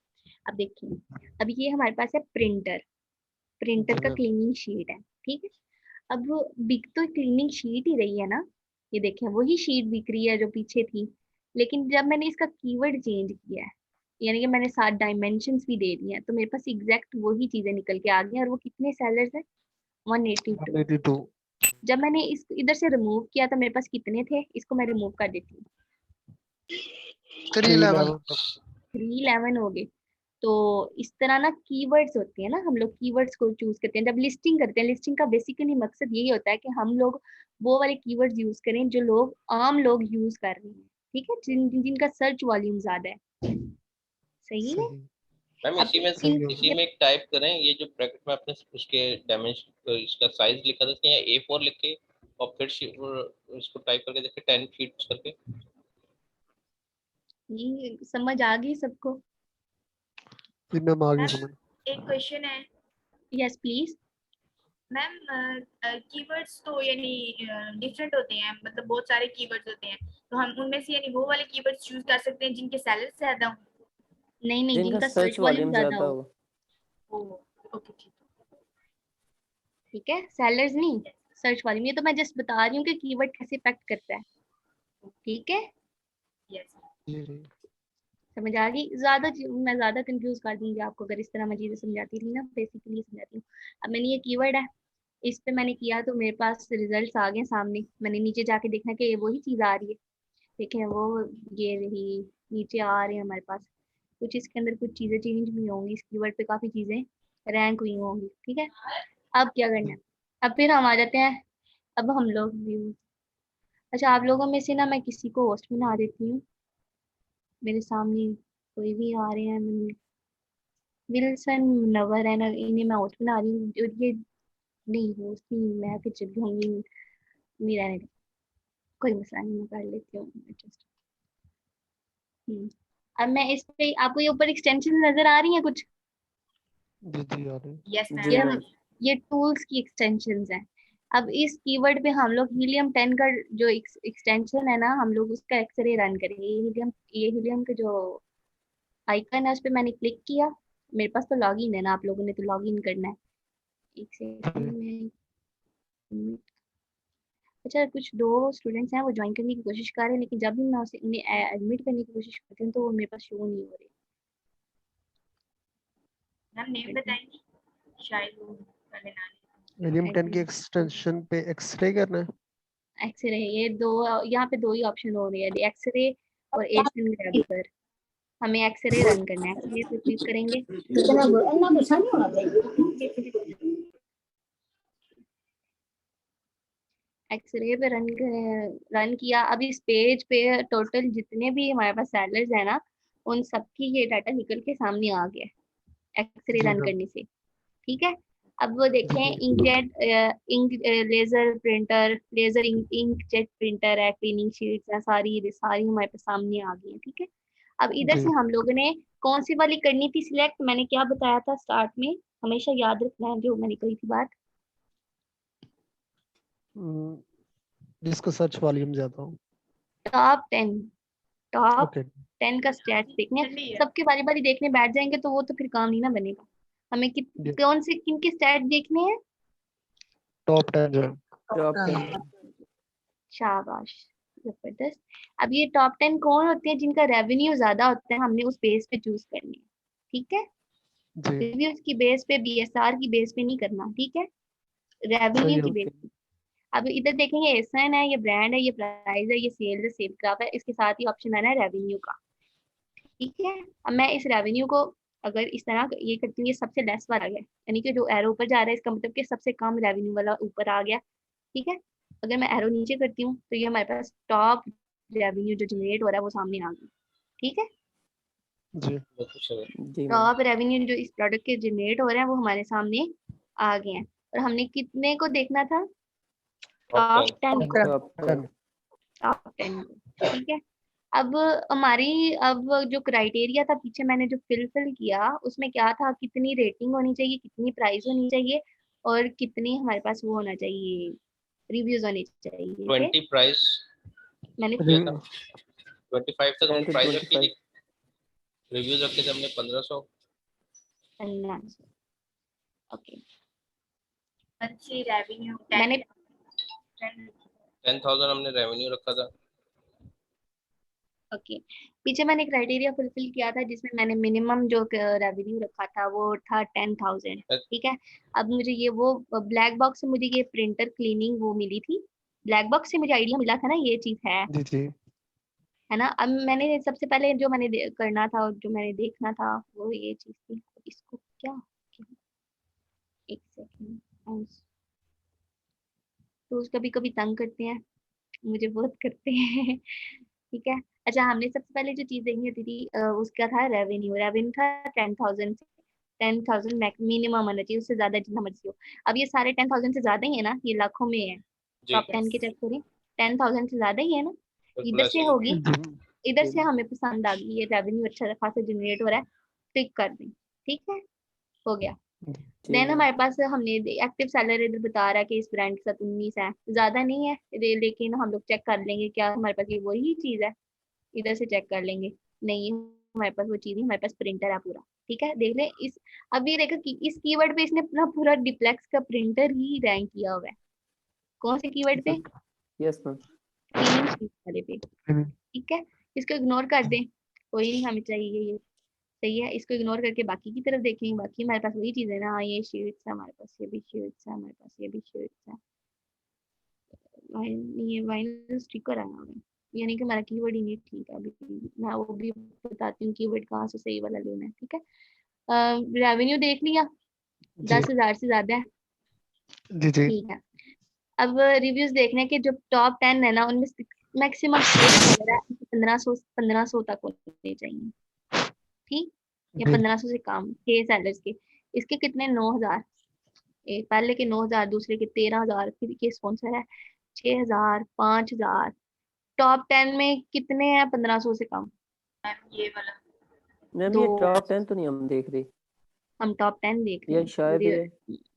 अब देखिए, अब ये हमारे पास है प्रिंटर, प्रिंटर जी का मैम। क्लीनिंग शीट है, ठीक है। अब वो बिक तो क्लीनिंग शीट ही रही है ना, ये देखें वही शीट बिक रही है जो पीछे थी। लेकिन जब मैंने इसका कीवर्ड चेंज किया है, यानी कि मैंने 7 डायमेंशंस भी दे दिए हैं, तो मेरे पास एग्जैक्ट वही चीजें निकल के आ गई हैं। और वो कितने सेलर्स है? 182। 182। जब मैंने इस इधर से रिमूव किया तो मेरे पास कितने थे? इसको मैं रिमूव कर देती हूँ, 311। 311 हो गए। तो इस तरह ना कीवर्ड्स होते हैं ना, हम लोग कीवर्ड्स को चूज करते हैं जब लिस्टिंग करते हैं। लिस्टिंग का बेसिकली मकसद यही होता है कि हम लोग वो वाले कीवर्ड्स यूज करें जो लोग आम लोग यूज कर रहे हैं, ठीक है, जिनका सर्च वॉल्यूम ज्यादा है। सही है। सही मैम अब सही हो इसी में एक टाइप करें, ये जो ब्रैकेट में आपने उसके डायमेंशन इसका साइज लिखा था, या A4 लिखे और फिर इसको टाइप करके देखे 10 फीट करके। ये समझ आ गई सबको? जी मैम आ गई मैम समझ। एक क्वेश्चन है। Yes please. मैम कीवर्ड्स तो यानी डिफरेंट होते हैं, मतलब बहुत सारे कीवर्ड्स होते हैं, तो हम उनमें से यानी वो वाले कीवर्ड्स चूज कर सकते हैं जिनके सैलरी ज्यादा हो? नहीं नहीं, जिनका जिनका सर्च सर्च वॉल्यूम वॉल्यूम ज्यादा ज्यादा हो। हो। ओके ठीक ठीक है, सेलर्स नहीं, सर्च वॉल्यूम। ये तो मैं जस्ट बता रही हूँ कि कीवर्ड कैसे इफेक्ट करता है। ठीक है, है। यस। जी जी समझ आ गई? ज्यादा मैं ज्यादा कंफ्यूज कर दूंगी आपको अगर इस तरह मैं चीजें समझाती थी ना, बेसिकली समझाती हूँ। अब मैंने ये कीवर्ड है, इस पे मैंने किया तो मेरे पास रिजल्ट्स आ गए सामने। मैंने नीचे जाके देखना कि ये वही चीज आ रही है, देखें वो ये रही, नीचे आ रहे हैं हमारे पास। कुछ इसके अंदर कुछ चीजें चेंज भी होंगी, इस कीवर्ड पे काफी चीजें रैंक हुई होंगी, ठीक है। अब क्या करना है? अब फिर हम आ जाते हैं, अब हम लोग व्यू। अच्छा, आप लोगों में से ना मैं किसी को होस्ट बना देती हूँ, मेरे सामने कोई भी आ रहे हैं। विल्सन नवर है ना, इन्हें मैं होस्ट बना रही हूँ। और ये नहीं, होस्ट नहीं, मैं फिर चल जाऊंगी, नहीं रहने दो, कोई मसला नहीं, मैं कर लेती हूँ एडजस्ट। अब मैं इस पे, आपको ये ऊपर एक्सटेंशन नजर आ रही है कुछ? जी आ रही। यस जी ये मैम। मैम। ये टूल्स की एक्सटेंशंस हैं। अब इस कीवर्ड पे हम लोग हीलियम 10 का जो एक्सटेंशन है ना, हम लोग उसका एक्सरे रन करेंगे। ये हीलियम का जो आइकन है उस पर मैंने क्लिक किया। मेरे पास तो लॉगिन है ना, आप लोगों ने तो लॉगिन करना है। एक सेकंड में। अच्छा, कुछ 2 स्टूडेंट्स हैं वो ज्वाइन करने की कोशिश कर रहे हैं, लेकिन जब भी मैं उन्हें एडमिट करने की कोशिश करती हूँ तो वो मेरे पास शो नहीं हो रही। मैम नेम बताएंगी, शायद वो पहले ना ले। हीलियम 10 की एक्सटेंशन पे एक्सरे करना है। एक्सरे, ये 2 यहाँ पे 2 ही ऑप्शन हो रहे हैं, एक्सरे और एशियन ग्राफर। हमें एक्सरे रन करना है, एक्सरे पे क्लिक करेंगे। एक्सरे पे रन किया। अब इस पेज पे टोटल जितने भी हमारे पास सेलर्स है ना, उन सबकी ये डाटा निकल के सामने आ गया एक्सरे रन करने से। ठीक है, अब वो देखें inkjet ink laser printer, laser inkjet printer है, क्लीनिंग शीट्स है, सारी हमारे पास सामने आ गई है। ठीक है, अब इधर से हम लोगों ने कौन सी वाली करनी थी सिलेक्ट, मैंने क्या बताया था स्टार्ट में, हमेशा याद रखना है जो मैंने कही थी बात। जिसको सर्च वॉल्यूम ज्यादा हो। टॉप 10 का स्टैट्स देखने, सबके बारी बारी देखने बैठ जाएंगे तो वो तो फिर काम नहीं ना बनेगा। हमें कौन से किन के स्टैट देखने हैं? टॉप 10 जो शाबाश, जबरदस्त। अब ये टॉप 10 कौन होते हैं जिनका रेवेन्यू ज्यादा होता है, हमने उस बेस पे चूज करनी है। ठीक है, रिव्यूज की बेस पे, बीएसआर की बेस पे नहीं करना। ठीक है, रेवेन्यू की बेस पे। अब इधर देखेंगे एसन है, ये ब्रांड है, ये प्राइस है, ये सेल है, सेल ग्राफ है, इसके साथ ही ऑप्शन आना है रेवेन्यू का। ठीक है, अब मैं इस रेवेन्यू को अगर इस तरह ये करती हूँ, ये सबसे लेस वाला आ गया, यानी कि जो एरो ऊपर जा रहा है इसका मतलब कि सबसे कम रेवेन्यू वाला ऊपर आ गया। ठीक है, अगर मैं एरो नीचे करती हूँ तो ये हमारे पास टॉप रेवेन्यू जो जनरेट हो रहा है वो सामने आ गया। ठीक है, टॉप रेवेन्यू जो इस प्रोडक्ट के जनरेट हो रहे हैं वो हमारे सामने आ गए हैं। और हमने कितने को देखना था? टॉप 10। ठीक है, अब हमारी जो क्राइटेरिया था पीछे मैंने जो फिल किया उसमें क्या था, कितनी रेटिंग होनी चाहिए, कितनी प्राइस होनी चाहिए और कितनी हमारे पास वो होना चाहिए, रिव्यूज होने चाहिए। 20 प्राइस मैंने 25 तक हमने प्राइस रखी थी, रिव्यूज रखे थे हमने 1500। ओके, अच्छी रेवेन्यू मैंने 10,000 हमने रेवेन्यू रखा था। ओके, पीछे मैंने क्राइटेरिया फुलफिल किया था जिसमें मैंने मिनिमम जो रेवेन्यू रखा था वो था 10,000। ठीक है, अब मुझे ये वो ब्लैक बॉक्स से मुझे ये प्रिंटर क्लीनिंग वो मिली थी, ब्लैक बॉक्स से मुझे आइडिया मिला था ना ये चीज है ना। अब मैंने सबसे पहले जो मैंने करना था और जो मैंने देखना था वो ये चीज थी। इसको क्या, एक सेकंड, तो कभी कभी तंग करते हैं, मुझे बहुत करते हैं। ठीक है, अच्छा हमने सबसे पहले जो चीज देखनी होती थी उसका था रेवेन्यू था 10,000 से 10,000 मिनिमम होना चाहिए, उससे ज्यादा जितना मर्जी हो। अब ये सारे 10,000 से ज्यादा ही है ना, ये लाखों में है, टॉप 10 के चेक करें 10,000 से ज्यादा ही है ना, इधर से होगी, इधर से हमें पसंद आ गई, ये रेवेन्यू अच्छा खासा जनरेट हो रहा है, क्लिक कर दें। ठीक है, हो गया। देन हमारे पास हमने एक्टिव सेलर इधर बता रहा है कि इस ब्रांड के साथ 19 है, ज्यादा नहीं है लेकिन हम लोग चेक कर लेंगे क्या हमारे पास ये वही चीज है, इधर से चेक कर लेंगे, नहीं हमारे पास वो चीज नहीं, हमारे पास प्रिंटर है पूरा। ठीक है, देख ले इस, अब ये देखो कि इस कीवर्ड पे इसने अपना पूरा डिप्लेक्स का प्रिंटर ही रैंक किया हुआ है। कौन से कीवर्ड पे? यस मैम, वाले पे। ठीक है, इसको इग्नोर कर दें, कोई नहीं हमें चाहिए ये, सही है, इसको इग्नोर करके बाकी की तरफ देखेंगे, बाकी हमारे पास वही चीज है ना, ये शीट्स है हमारे पास, ये भी शीट्स है हमारे पास, ये भी शीट्स है, ये वाइनल स्टिकर आया हुआ है, यानी कि हमारा कीवर्ड ही नहीं ठीक है। अभी मैं वो भी बताती हूँ कीवर्ड कहाँ से सही वाला लेना है। ठीक है, रेवेन्यू देख लिया 10,000 से ज्यादा है। ठीक है, अब रिव्यूज देखने के जो टॉप 10 है ना उनमें मैक्सिमम 1500 तक होने चाहिए। ठीक, या 1500 से कम 6 सेलर्स के, इसके कितने 9,000, एक पहले के 9,000, दूसरे के 13,000, फिर के स्पॉन्सर है 6,000, 5,000। टॉप 10 में कितने हैं 1500 से कम? ये वाला मैम ये टॉप 10 तो नहीं हम देख रहे, हम टॉप 10 देख रहे ये शायद हैं,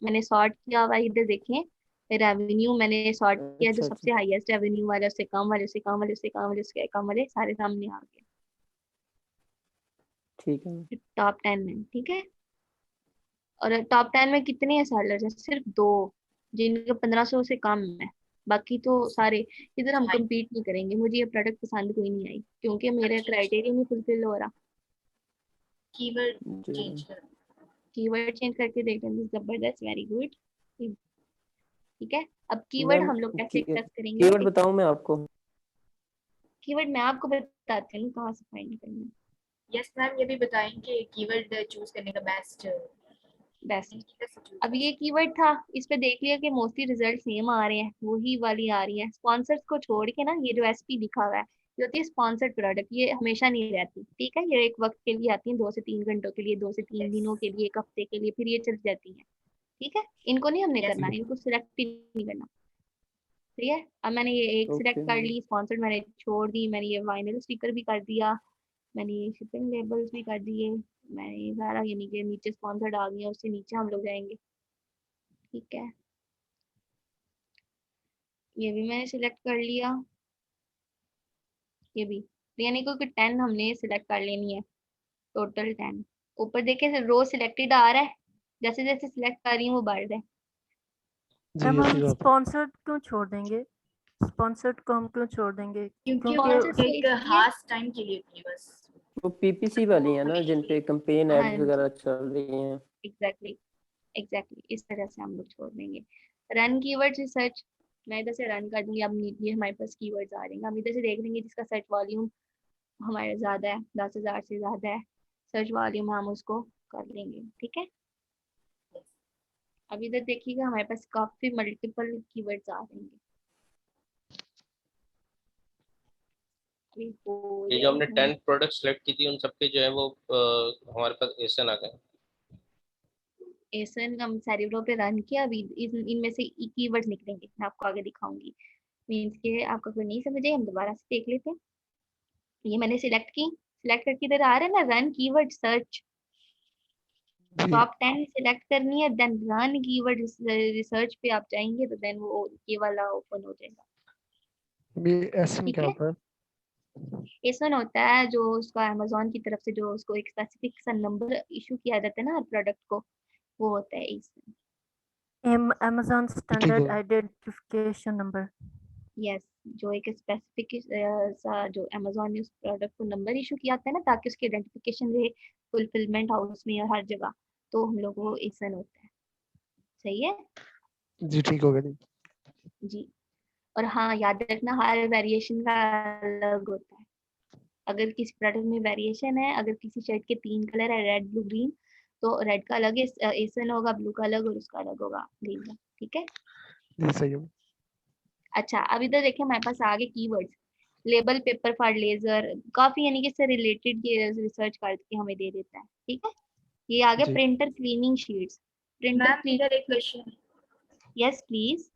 मैंने सॉर्ट किया हुआ इधर देखें, रेवेन्यू मैंने सॉर्ट किया, जो अच्छा सबसे अच्छा हाईएस्ट रेवेन्यू वाले, उससे कम वाले, उससे कम वाले, उससे कम वाले, उससे कम वाले, सारे सामने आ गए ठीक है मैम। टॉप 10 में। ठीक है, और टॉप 10 में कितने हैं सेलर्स हैं? सिर्फ 2 जिनके 1500 से कम है, बाकी तो सारे। इधर हम compete नहीं करेंगे, मुझे ये प्रोडक्ट पसंद कोई नहीं आई क्योंकि मेरा क्राइटेरिया नहीं फुलफिल हो रहा। कीवर्ड जी चेंज मैम। कर। कीवर्ड चेंज करके देख लेंगे, जबरदस्त, वेरी गुड। ठीक है, अब कीवर्ड मैम हम लोग कैसे एक्सेस करेंगे? कीवर्ड बताऊं मैं आपको? कीवर्ड मैं आपको बताती हूँ कहाँ से फाइंड करना है। यस मैम, ये भी बताएं कि कीवर्ड चूज करने का बेस्ट बेस्ट। अब ये कीवर्ड था, इस पे देख लिया कि मोस्टली रिजल्ट सेम आ रहे हैं, वही वाली आ रही है। स्पॉन्सर्स को छोड़ के ना, ये जो एसपी लिखा हुआ है, ये होती है स्पॉन्सर्ड प्रोडक्ट, ये हमेशा नहीं रहती। ठीक है, ये एक वक्त के लिए आती है, 2 से 3 घंटों के लिए, 2 से 3 दिनों के लिए, एक हफ्ते के लिए, फिर ये चल जाती है। ठीक है, इनको नहीं हमने करना, इनको सिलेक्ट ही नहीं करना। ठीक है, अब मैंने ये एक सिलेक्ट ओके कर मैम। ली, स्पॉन्सर्ड मैंने छोड़ दी, मैंने ये वाइनल स्टिकर भी कर दिया, मैंने ये शिपिंग लेबल्स भी कर दिए, मैंने ये सारा, यानी कि नीचे स्पॉन्सर्ड आ गया, उससे नीचे हम लोग जाएंगे। ठीक है, ये भी मैंने सिलेक्ट कर लिया, ये भी। तो यानी कि 10 हमने सिलेक्ट कर लेनी है, टोटल 10। ऊपर देखे रो सिलेक्टेड आ रहा है, जैसे जैसे सिलेक्ट कर रही हूँ वो बढ़ रहा है। जी मैम ये हम सही बात है। स्पॉन्सर्ड क्यों छोड़ देंगे? स्पॉन्सर्ड को हम क्यों छोड़ देंगे? क्योंकि वो Sponsors को एक इसलिए, खास टाइम के लिए होती है बस। वो पीपीसी वाली है ना, जिन पे कैंपेन हाँ एड्स जी, वगैरह चल रही हैं। एग्जैक्टली एग्जैक्टली, इस तरह से हम लोग छोड़ देंगे। रन कीवर्ड रिसर्च, मैं इधर से रन कर दूंगी। अब ये हमारे पास कीवर्ड्स आ जाएंगे, हम इधर से देख लेंगे जिसका सर्च वॉल्यूम हमारा ज़्यादा है, 10,000 से ज़्यादा है सर्च वॉल्यूम, हम उसको कर लेंगे। ठीक है, अब इधर देखिएगा हमारे पास काफ़ी मल्टीपल कीवर्ड्स आ जाएंगे। अभी हो ये जो हमने जाएगा। 10 प्रोडक्ट सेलेक्ट की थी उन सबके जो है वो हमारे पास एसन आ गए। एसन हम सेरिब्रो पे रन किया, अभी इनमें से कीवर्ड्स निकलेंगे, मैं आपको आगे दिखाऊंगी। मीन्स के आपका कोई नहीं समझे, हम दोबारा से देख लेते हैं। ये मैंने सिलेक्ट की, सिलेक्ट करके इधर आ रहा है ना रन कीवर्ड सर्च, जी टॉप 10 सिलेक्ट करनी है, देन रन कीवर्ड रिसर्च पे आप जाएंगे तो देन वो ये वाला ओपन हो जाएगा। ये एसएन ठीक क्या है, होता है? एसन होता है जो उसका अमेजोन की तरफ से जो उसको एक स्पेसिफिक सा नंबर इशू किया जाता है ना हर प्रोडक्ट को, वो होता है एसन। Amazon ठीक स्टैंडर्ड है। Identification number. यस, जो एक स्पेसिफिक सा जो अमेजोन ने उस प्रोडक्ट को नंबर इशू किया था ना, ताकि उसकी आइडेंटिफिकेशन रहे फुलफिलमेंट हाउस में और हर जगह, तो हम लोग वो एसन होता है। सही है जी ठीक हो गया जी। जी। और हाँ, याद रखना हर वेरिएशन का अलग होता है। अगर किसी प्रोडक्ट में वेरिएशन है, अगर किसी शर्ट के 3 कलर है, रेड ब्लू ग्रीन, तो रेड का अलग एसन होगा, ब्लू का अलग और उसका अलग होगा ग्रीन का। ठीक है, जी सही है। अच्छा अब इधर देखिए हमारे पास आगे keywords, label paper for laser, काफी यानी कि इससे रिलेटेड ये रिसर्च करके हमें दे देता है। ठीक है, ये आ गया जी printer cleaning sheets, printer ma'am इधर एक cleaning. Question. Yes please.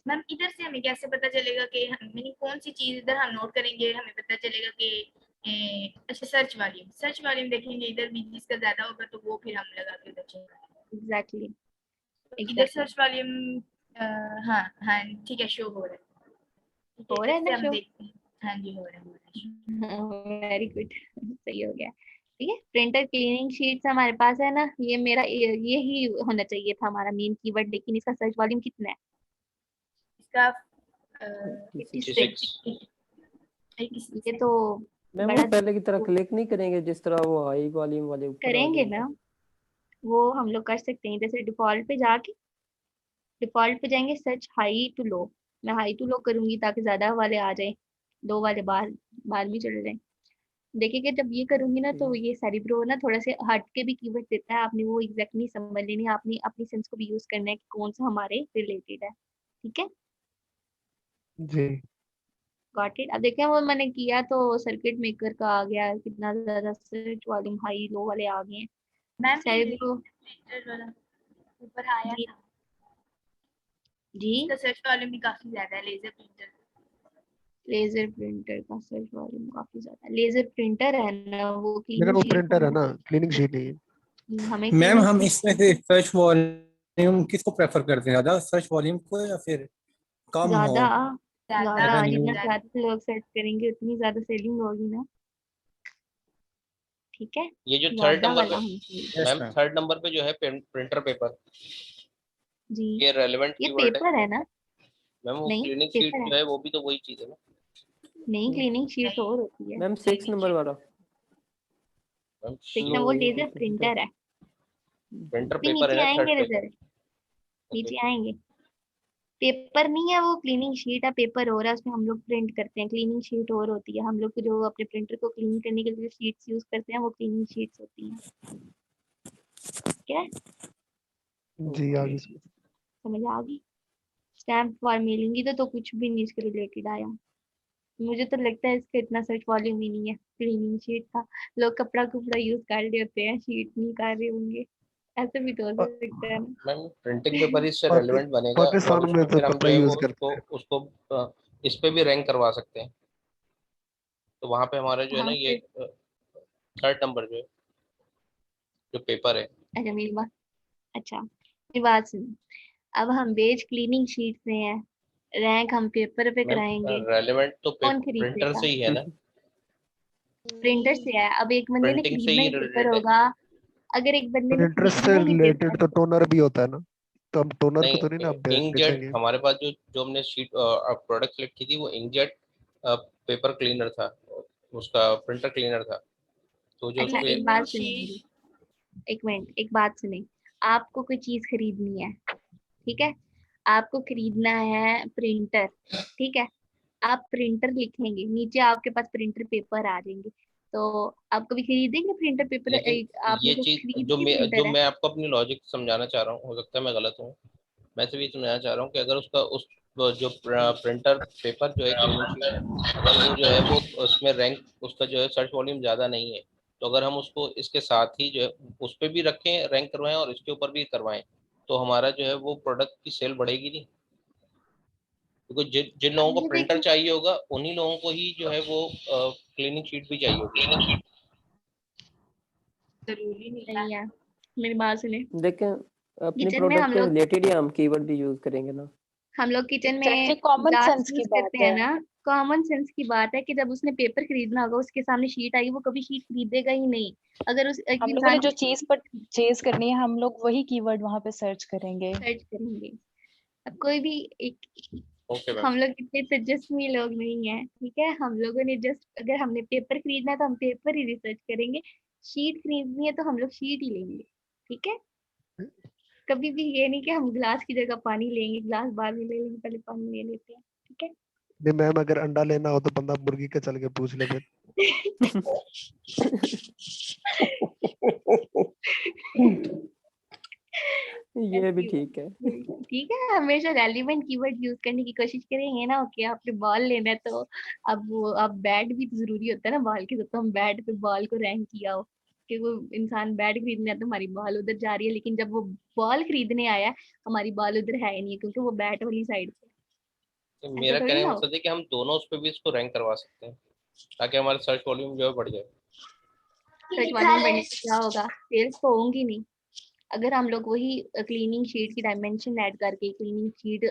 Ma'am इधर से हमें कैसे पता चलेगा कि यानी कौन सी चीज इधर हम नोट करेंगे हमें पता चलेगा कि अच्छा सर्च वॉल्यूम देखेंगे इधर भी, जिसका ज्यादा होगा तो वो फिर हम लगा के उधर चेक करेंगे। एग्जैक्टली तो इधर एग्जैक्टली, सर्च वॉल्यूम हाँ हाँ ठीक है, शो हो रहा है। ठीक है, हो रहा इधर है से ना हम शो? देखते हैं। हाँ जी, हो रहा है show। वेरी गुड सही हो गया। ठीक है, प्रिंटर क्लीनिंग शीट्स हमारे पास है ना, ये मेरा ये ही होना चाहिए था हमारा मेन कीवर्ड, लेकिन इसका सर्च वॉल्यूम कितना है? इसका 56। 86 ये तो मैम वो बड़ा पहले की तरह क्लिक नहीं करेंगे जिस तरह वो हाई वॉल्यूम वाले ऊपर आ करेंगे गए ना, थे? वो हम लोग कर सकते हैं। जैसे डिफॉल्ट पे जाके, डिफॉल्ट पे जाएंगे, सर्च हाई टू लो, मैं हाई टू लो करूंगी ताकि ज्यादा वाले आ जाए, लो वाले बाहर बाहर भी चले जाए। देखिए जब ये करूंगी ना तो ये सेरिब्रो ना थोड़ा से हट के भी कीवर्ड देता है, आपने वो एग्जैक्टली समझ लेनी है, आपने अपनी सेंस को भी यूज करना है कि कौन सा हमारे रिलेटेड है। ठीक है, जी गॉट इट। अब देखें वो मैंने किया तो सर्किट मेकर का आ गया, कितना ज्यादा सर्च वॉल्यूम हाई लो वाले आ गए हैं। मैम सेरिब्रो प्रिंटर वाला ऊपर आया जी था, जी, इसका सर्च वॉल्यूम भी काफी ज्यादा है। लेजर प्रिंटर, लेजर प्रिंटर का सर्च वॉल्यूम काफी ज्यादा है। लेजर प्रिंटर है ना वो लेकिन क्लीनिंग वो शीट प्रिंटर है ना, क्लीनिंग शीट नहीं है। हमें मैम क्लीनिंग हम शीट इसमें से सर्च वॉल्यूम वॉल्यूम किसको प्रेफर करते हैं, ज़्यादा सर्च वॉल्यूम को या फिर कम हो? ज्यादा ज्यादा ज्यादा new- जितना ज्यादा लोग सर्च करेंगे उतनी ज्यादा सेलिंग होगी ना। ठीक है, ये जो थर्ड ज्यादा नंबर वाला पे, होना चाहिए। मैम थर्ड नंबर पे जो है प्रिंटर पेपर, जी ये रेलेवेंट ये कीवर्ड है पेपर है ना? मैम। वो नहीं क्लीनिंग शीट पेपर जो है, है वो भी तो वही चीज है ना नहीं क्लीनिंग शीट और होती है। मैम 6 नंबर वाला मैम। देखना वो लेजर प्रिंटर है। प्रिंटर भी पेपर है नीचे ना आएंगे थर्ड पे। रिजल्ट, नीचे आएंगे। पेपर नहीं है वो, क्लीनिंग शीट है। पेपर हो रहा है उसमें हम लोग प्रिंट करते हैं, क्लीनिंग शीट और होती है। हम लोग जो अपने प्रिंटर को क्लीन करने के लिए शीट्स यूज करते हैं वो क्लीनिंग शीट्स होती हैं। क्या जी आगे समझ आ गई? स्टैम्प फॉर मेलिंग की तो कुछ भी नहीं इसके रिलेटेड आया। मुझे तो लगता है इसका इतना सर्च वॉल्यूम ही नहीं है क्लीनिंग शीट का। लोग कपड़ा कुपड़ा यूज कर रहे होते हैं, शीट नहीं कर रहे होंगे, ऐसे भी तो हो सकता है ना। मैम प्रिंटिंग पेपर इससे पाकि- रेलेवेंट बनेगा और पाकिस्तान में उसमें तो फिर हम जो कपड़ा है वो यूज करते उसको उसको इस पे भी रैंक करवा सकते हैं। तो वहाँ पे हमारा जो है ना हाँ ये फिर थर्ड नंबर जो है जो पेपर है। अच्छा मेरी बात, अच्छा मेरी बात सुनो। अब हम बेच क्लीनिंग शीट से हैं, रैंक हम पेपर पे मैम कराएंगे, रेलेवेंट तो कौन प्रिंटर खरीदेगा? से ही है ना, प्रिंटर से है। अब एक बंदे ने प्रिंटिंग से खरीदना ही ही पेपर रिलेटेड है। होगा। अगर एक बंदे ने प्रिंटर से खरीदना ही रिलेटेड पेपर, तो टोनर भी होता है ना, तो हम टोनर को तो नहीं ना नहीं अब इंकजेट बेचेंगे। हमारे पास जो जो हमने शीट प्रोडक्ट सेलेक्ट की थी वो इंकजेट पेपर क्लीनर था, उसका प्रिंटर क्लीनर था। तो जो अच्छा उसपे एक बात सुनिए मेरी, एक मिनट एक बात सुने। आपको कोई चीज खरीदनी है, ठीक है? आपको खरीदना है प्रिंटर, ठीक है? आप प्रिंटर लिखेंगे, नीचे आपके पास प्रिंटर पेपर आ जाएंगे, तो आप कभी खरीदेंगे प्रिंटर पेपर? लेकिन आपने ये जो चीज खरीदी जो प्रिंटर है, मैं आपको अपनी लॉजिक समझाना चाह रहा हूँ, हो सकता है मैं गलत हूँ। मैं सिर्फ ये समझाना चाह रहा हूँ कि अगर उसका उस जो प्रिंटर पेपर जो है क्लीनिंग शीट, अगर वो जो है वो उसमें रैंक उसका जो है सर्च वॉल्यूम ज़्यादा नहीं है, तो अगर हम उसको इसके साथ ही जो है उस पर भी रखें रैंक करवाएं और इसके ऊपर भी करवाएं, तो हमारा जो है वो प्रोडक्ट की सेल बढ़ेगी नहीं। क्योंकि जिन लोगों को ये प्रिंटर देखिए चाहिए होगा उन्हीं लोगों को ही जो है वो क्लीनिंग शीट भी चाहिए होगी। जरूरी नहीं है। सही है। मेरी बात सुने, देखें अपनी किचन में प्रोडक्ट हम के लोग रिलेटेड ही हम कीवर्ड भी यूज करेंगे ना। किचन में एग्जैक्टली कॉमन ग्लास सेंस की यूज बात करते हैं है। ना। कॉमन सेंस की बात है कि जब उसने पेपर खरीदना होगा उसके सामने शीट आई, वो कभी शीट खरीदेगा ही नहीं। अगर उस एक हम लोगों ने इंसान को जो चीज परचेज करनी है हम लोग वही कीवर्ड वहां पे सर्च करेंगे। सर्च करेंगे। अब कोई भी एक, ओके मैम। हम लोग इतने तेजस्वी लोग नहीं है, ठीक है? हम लोगों ने जस्ट, अगर हमने पेपर खरीदना है तो हम पेपर ही रिसर्च करेंगे, शीट खरीदनी है तो हम लोग शीट ही लेंगे, ठीक है? कभी भी ये नहीं कि हम गिलास की जगह पानी लेंगे, गिलास बाद में ले लेंगे, पहले पानी ले लेते हैं, ठीक है? नहीं मैम, अगर अंडा लेना हो तो बंदा मुर्गी के चल के पूछ ले फिर। ये भी ठीक है। ठीक है, हमेशा रेलिवेंट कीवर्ड यूज करने की कोशिश करेंगे ना। ओके आपने बॉल लेना है तो अब वो, अब बैट भी तो जरूरी होता है ना बॉल के साथ, तो हम बैट पे बॉल को रैंक किया हो कि वो इंसान बैट खरीदने है तो हमारी बॉल उधर जा रही है, लेकिन जब वो बॉल खरीदने आया है हमारी बॉल उधर है ही नहीं है, क्योंकि वो बैट वाली साइड पे। तो ऐसा मेरा थोड़ी कहने ना का हो। मकसद है कि हम दोनों उस पर भी इसको रैंक करवा सकते हैं ताकि हमारा सर्च वॉल्यूम जो है बढ़ जाए। सर्च वॉल्यूम बढ़ने से क्या होगा? सेल्स तो होंगी नहीं। अगर हम लोग वही क्लीनिंग शीट की डायमेंशन ऐड करके, क्लीनिंग शीट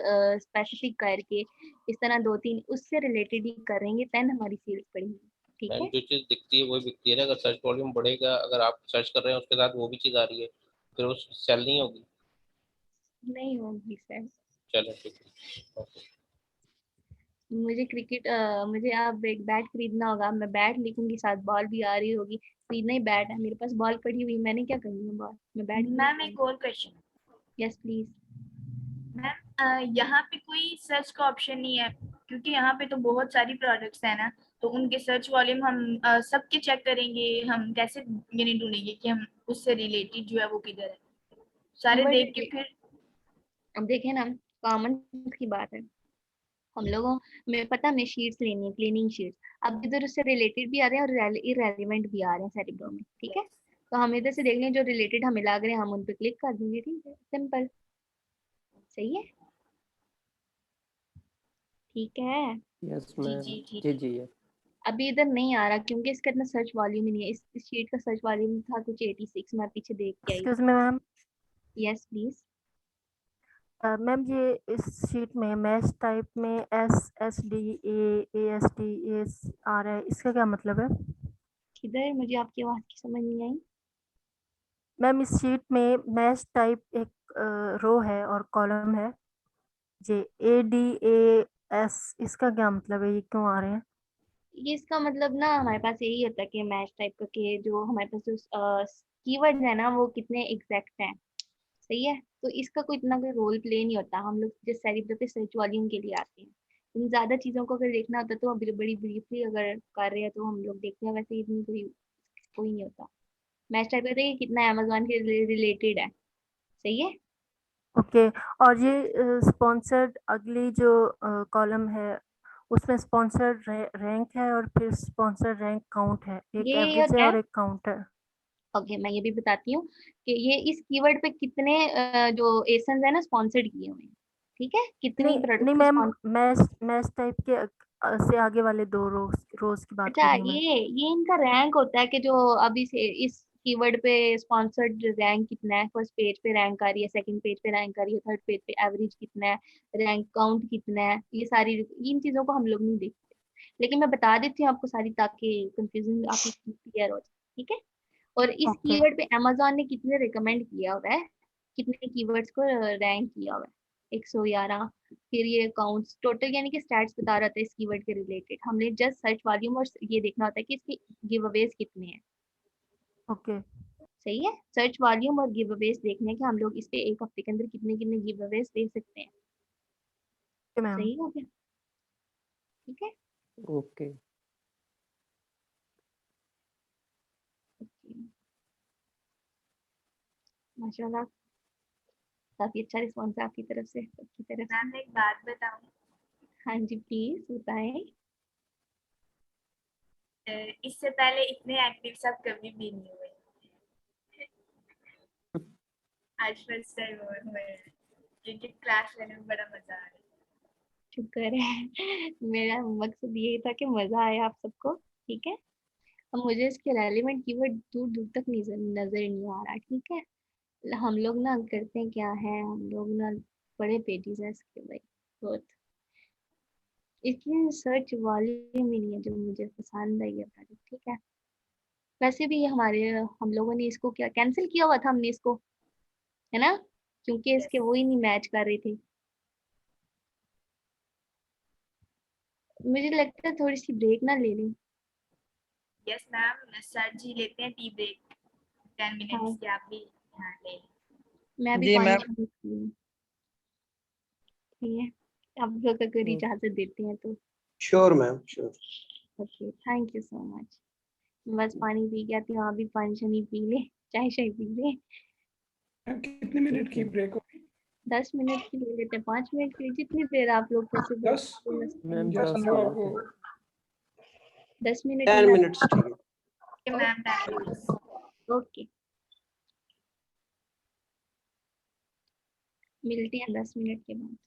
स्पेसिफिक करके इस तरह दो तीन उससे रिलेटेड ही करेंगे, देन हमारी सेल्स बढ़ेगी, ठीक मैम है? जो चीज़ दिखती है वही बिकती है ना। अगर सर्च वॉल्यूम बढ़ेगा, अगर आप सर्च कर रहे हैं उसके साथ वो भी चीज़ आ रही है, फिर वो सेल नहीं होगी। नहीं होगी सर। चलो ठीक है। ओके। मुझे अब एक बैट खरीदना होगा, मैं बैट लिखूंगी, साथ बॉल भी आ रही होगी। खरीदना ही बैट है, मेरे पास बॉल पड़ी हुई, मैंने क्या करनी है बॉल, मैं बैट मैम एक और क्वेश्चन। Yes please. मैम यहाँ पे कोई सर्च का ऑप्शन नहीं है, क्योंकि यहाँ पे तो बहुत सारी प्रोडक्ट्स है ना, तो उनके सर्च वॉल्यूम हम सबके चेक करेंगे। हम कैसे यानी ढूंढेंगे कि हम उससे रिलेटेड जो है वो किधर है, सारे देख के फिर। अब देखें ना, कॉमन की बात है, हम लोगों में पता हमें शीट्स लेनी है, क्लीनिंग शीट्स। अब इधर उससे रिलेटेड भी आ रहे हैं और इरेलीवेंट भी आ रहे हैं सेटिंगों में, ठीक है? तो हम इधर से देख लें जो रिलेटेड हमें लग रहे हैं, हम उन पे क्लिक कर देंगे, ठीक है? सिंपल, सही है, ठीक है? Yes ma'am. जी जी यस। अभी इधर नहीं आ रहा क्योंकि इसका इतना सर्च वॉल्यूम ही नहीं है। इस शीट का सर्च वॉल्यूम था कुछ 86, मैं पीछे देख के आई। Excuse me ma'am, yes please. Ma'am ये इस शीट में मैच टाइप में SSDA ASD आ रहा है, इसका क्या मतलब है? किधर? मुझे आपकी आवाज़ की समझ नहीं आई। मैम इस शीट में मैच टाइप एक रो है और कॉलम है, जे ADAS, इसका क्या मतलब है, ये क्यों आ रहे हैं? ये इसका मतलब ना हमारे पास यही होता है कि मैच टाइप का कि जो हमारे पास जो कीवर्ड है ना वो कितने एग्जैक्ट हैं। सही है, तो इसका कोई इतना कोई रोल प्ले नहीं होता। हम लोग जिस सेरिब्रम पे सर्च वॉल्यूम के लिए आते हैं, इन ज्यादा चीजों को अगर देखना होता है तो बड़ी ब्रीफली अगर कर रहे हैं तो हम लोग देखते हैं, वैसे इतनी कोई नहीं होता। मैच टाइप कहते हैं कि कितना अमेजोन के रिलेटेड है। सही है। ओके, और ये स्पॉन्सर्ड अगली जो कॉलम है उसमें स्पॉन्सर्ड रैंक है और फिर स्पॉन्सर्ड रैंक काउंट है, एक ये एवरेज है है। और एक काउंट है। ओके, मैं ये भी बताती हूँ कि ये इस कीवर्ड पे कितने जो एसन्स है ना स्पॉन्सर्ड किए हुए हैं। ठीक है, कितनी नहीं प्रोडक्ट मैम, मैच टाइप के से आगे वाले दो रोज की बात कर अच्छा, रही हूँ मैं। ये इनका रैंक होता है कि जो अभी से इस कीवर्ड पे स्पॉन्सर्ड रैंक कितना है। फर्स्ट पेज पे रैंक आ रही है, सेकंड पेज पे रैंक आ रही है, थर्ड पेज पे एवरेज कितना है, रैंक काउंट कितना है, ये सारी इन चीजों को हम लोग नहीं देखते। लेकिन मैं बता देती हूँ आपको सारी, ताकि कंफ्यूजन आपकी क्लियर हो जाए। ठीक है। और इस ओके कीवर्ड पे अमेजोन ने कितने रिकमेंड किया हुआ है, कितने कीवर्ड्स को रैंक किया हुआ है। 111। फिर ये अकाउंट्स टोटल यानी कि स्टैट्स बता रहा था इस कीवर्ड के रिलेटेड। हमने जस्ट सर्च वॉल्यूम और ये देखना होता है कि इसके गिव अवेज कितने हैं। ओके सही है, सर्च वॉल्यूम और गिव अवेज देखने के हम लोग इस पे एक हफ्ते के अंदर कितने कितने गिव अवेज दे सकते हैं। मैम। सही हो गया। ठीक है। ओके। माशाल्लाह, काफी अच्छा रिस्पॉन्स है आपकी तरफ से, सबकी तरफ से। मैम एक बात बताऊं, हाँ जी, प्लीज बताएं। इससे पहले इतने एक्टिव सब कभी भी नहीं हुए। आज फर्स्ट टाइम हुए हैं, क्योंकि क्लास लेने में बड़ा मजा आ रहा है। शुक्र है। मेरा मकसद यही था कि मजा आए आप सबको। ठीक है। अब मुझे इसके रेलिवेंट कीवर्ड दूर दूर तक नजर नहीं आ रहा। ठीक है। हम लोग ना करते हैं क्या है, हम लोग ना बड़े पेटीज हैं इसके भाई बहुत। इसकी सर्च वॉल्यूम ही नहीं है जो मुझे पसंद आई है प्रोडक्ट। ठीक है। वैसे भी ये हमारे हम लोगों ने इसको क्या कैंसिल किया हुआ था हमने इसको, है ना, क्योंकि इसके वो ही नहीं मैच कर रही थी। मुझे लगता है थोड़ी सी ब्रेक ना ले लूं। यस मैम, सर जी लेते हैं टी ब्रेक 10 मिनट्स हाँ, की, आप भी हाँ ले। मैं भी जी पानी मैम। शानी पी लूं। ठीक है, आप लोग अगर इजाजत देते हैं तो। Sure ma'am, sure. Okay, thank you so much. बस पानी पी के आती हूँ, आप भी पानी शानी पी ले, चाय शाय पी ले। कितने मिनट की ब्रेक होगी? 10 मिनट की ले लेते हैं, 5 मिनट की, जितनी देर आप लोग पॉसिबल 10 मैम जैसा 10 लगा मिनट आपको। 10 मिनट 10 में मिनट्स ठीक है। Ma'am 10 minutes. ओके, मिलते हैं 10 मिनट के बाद।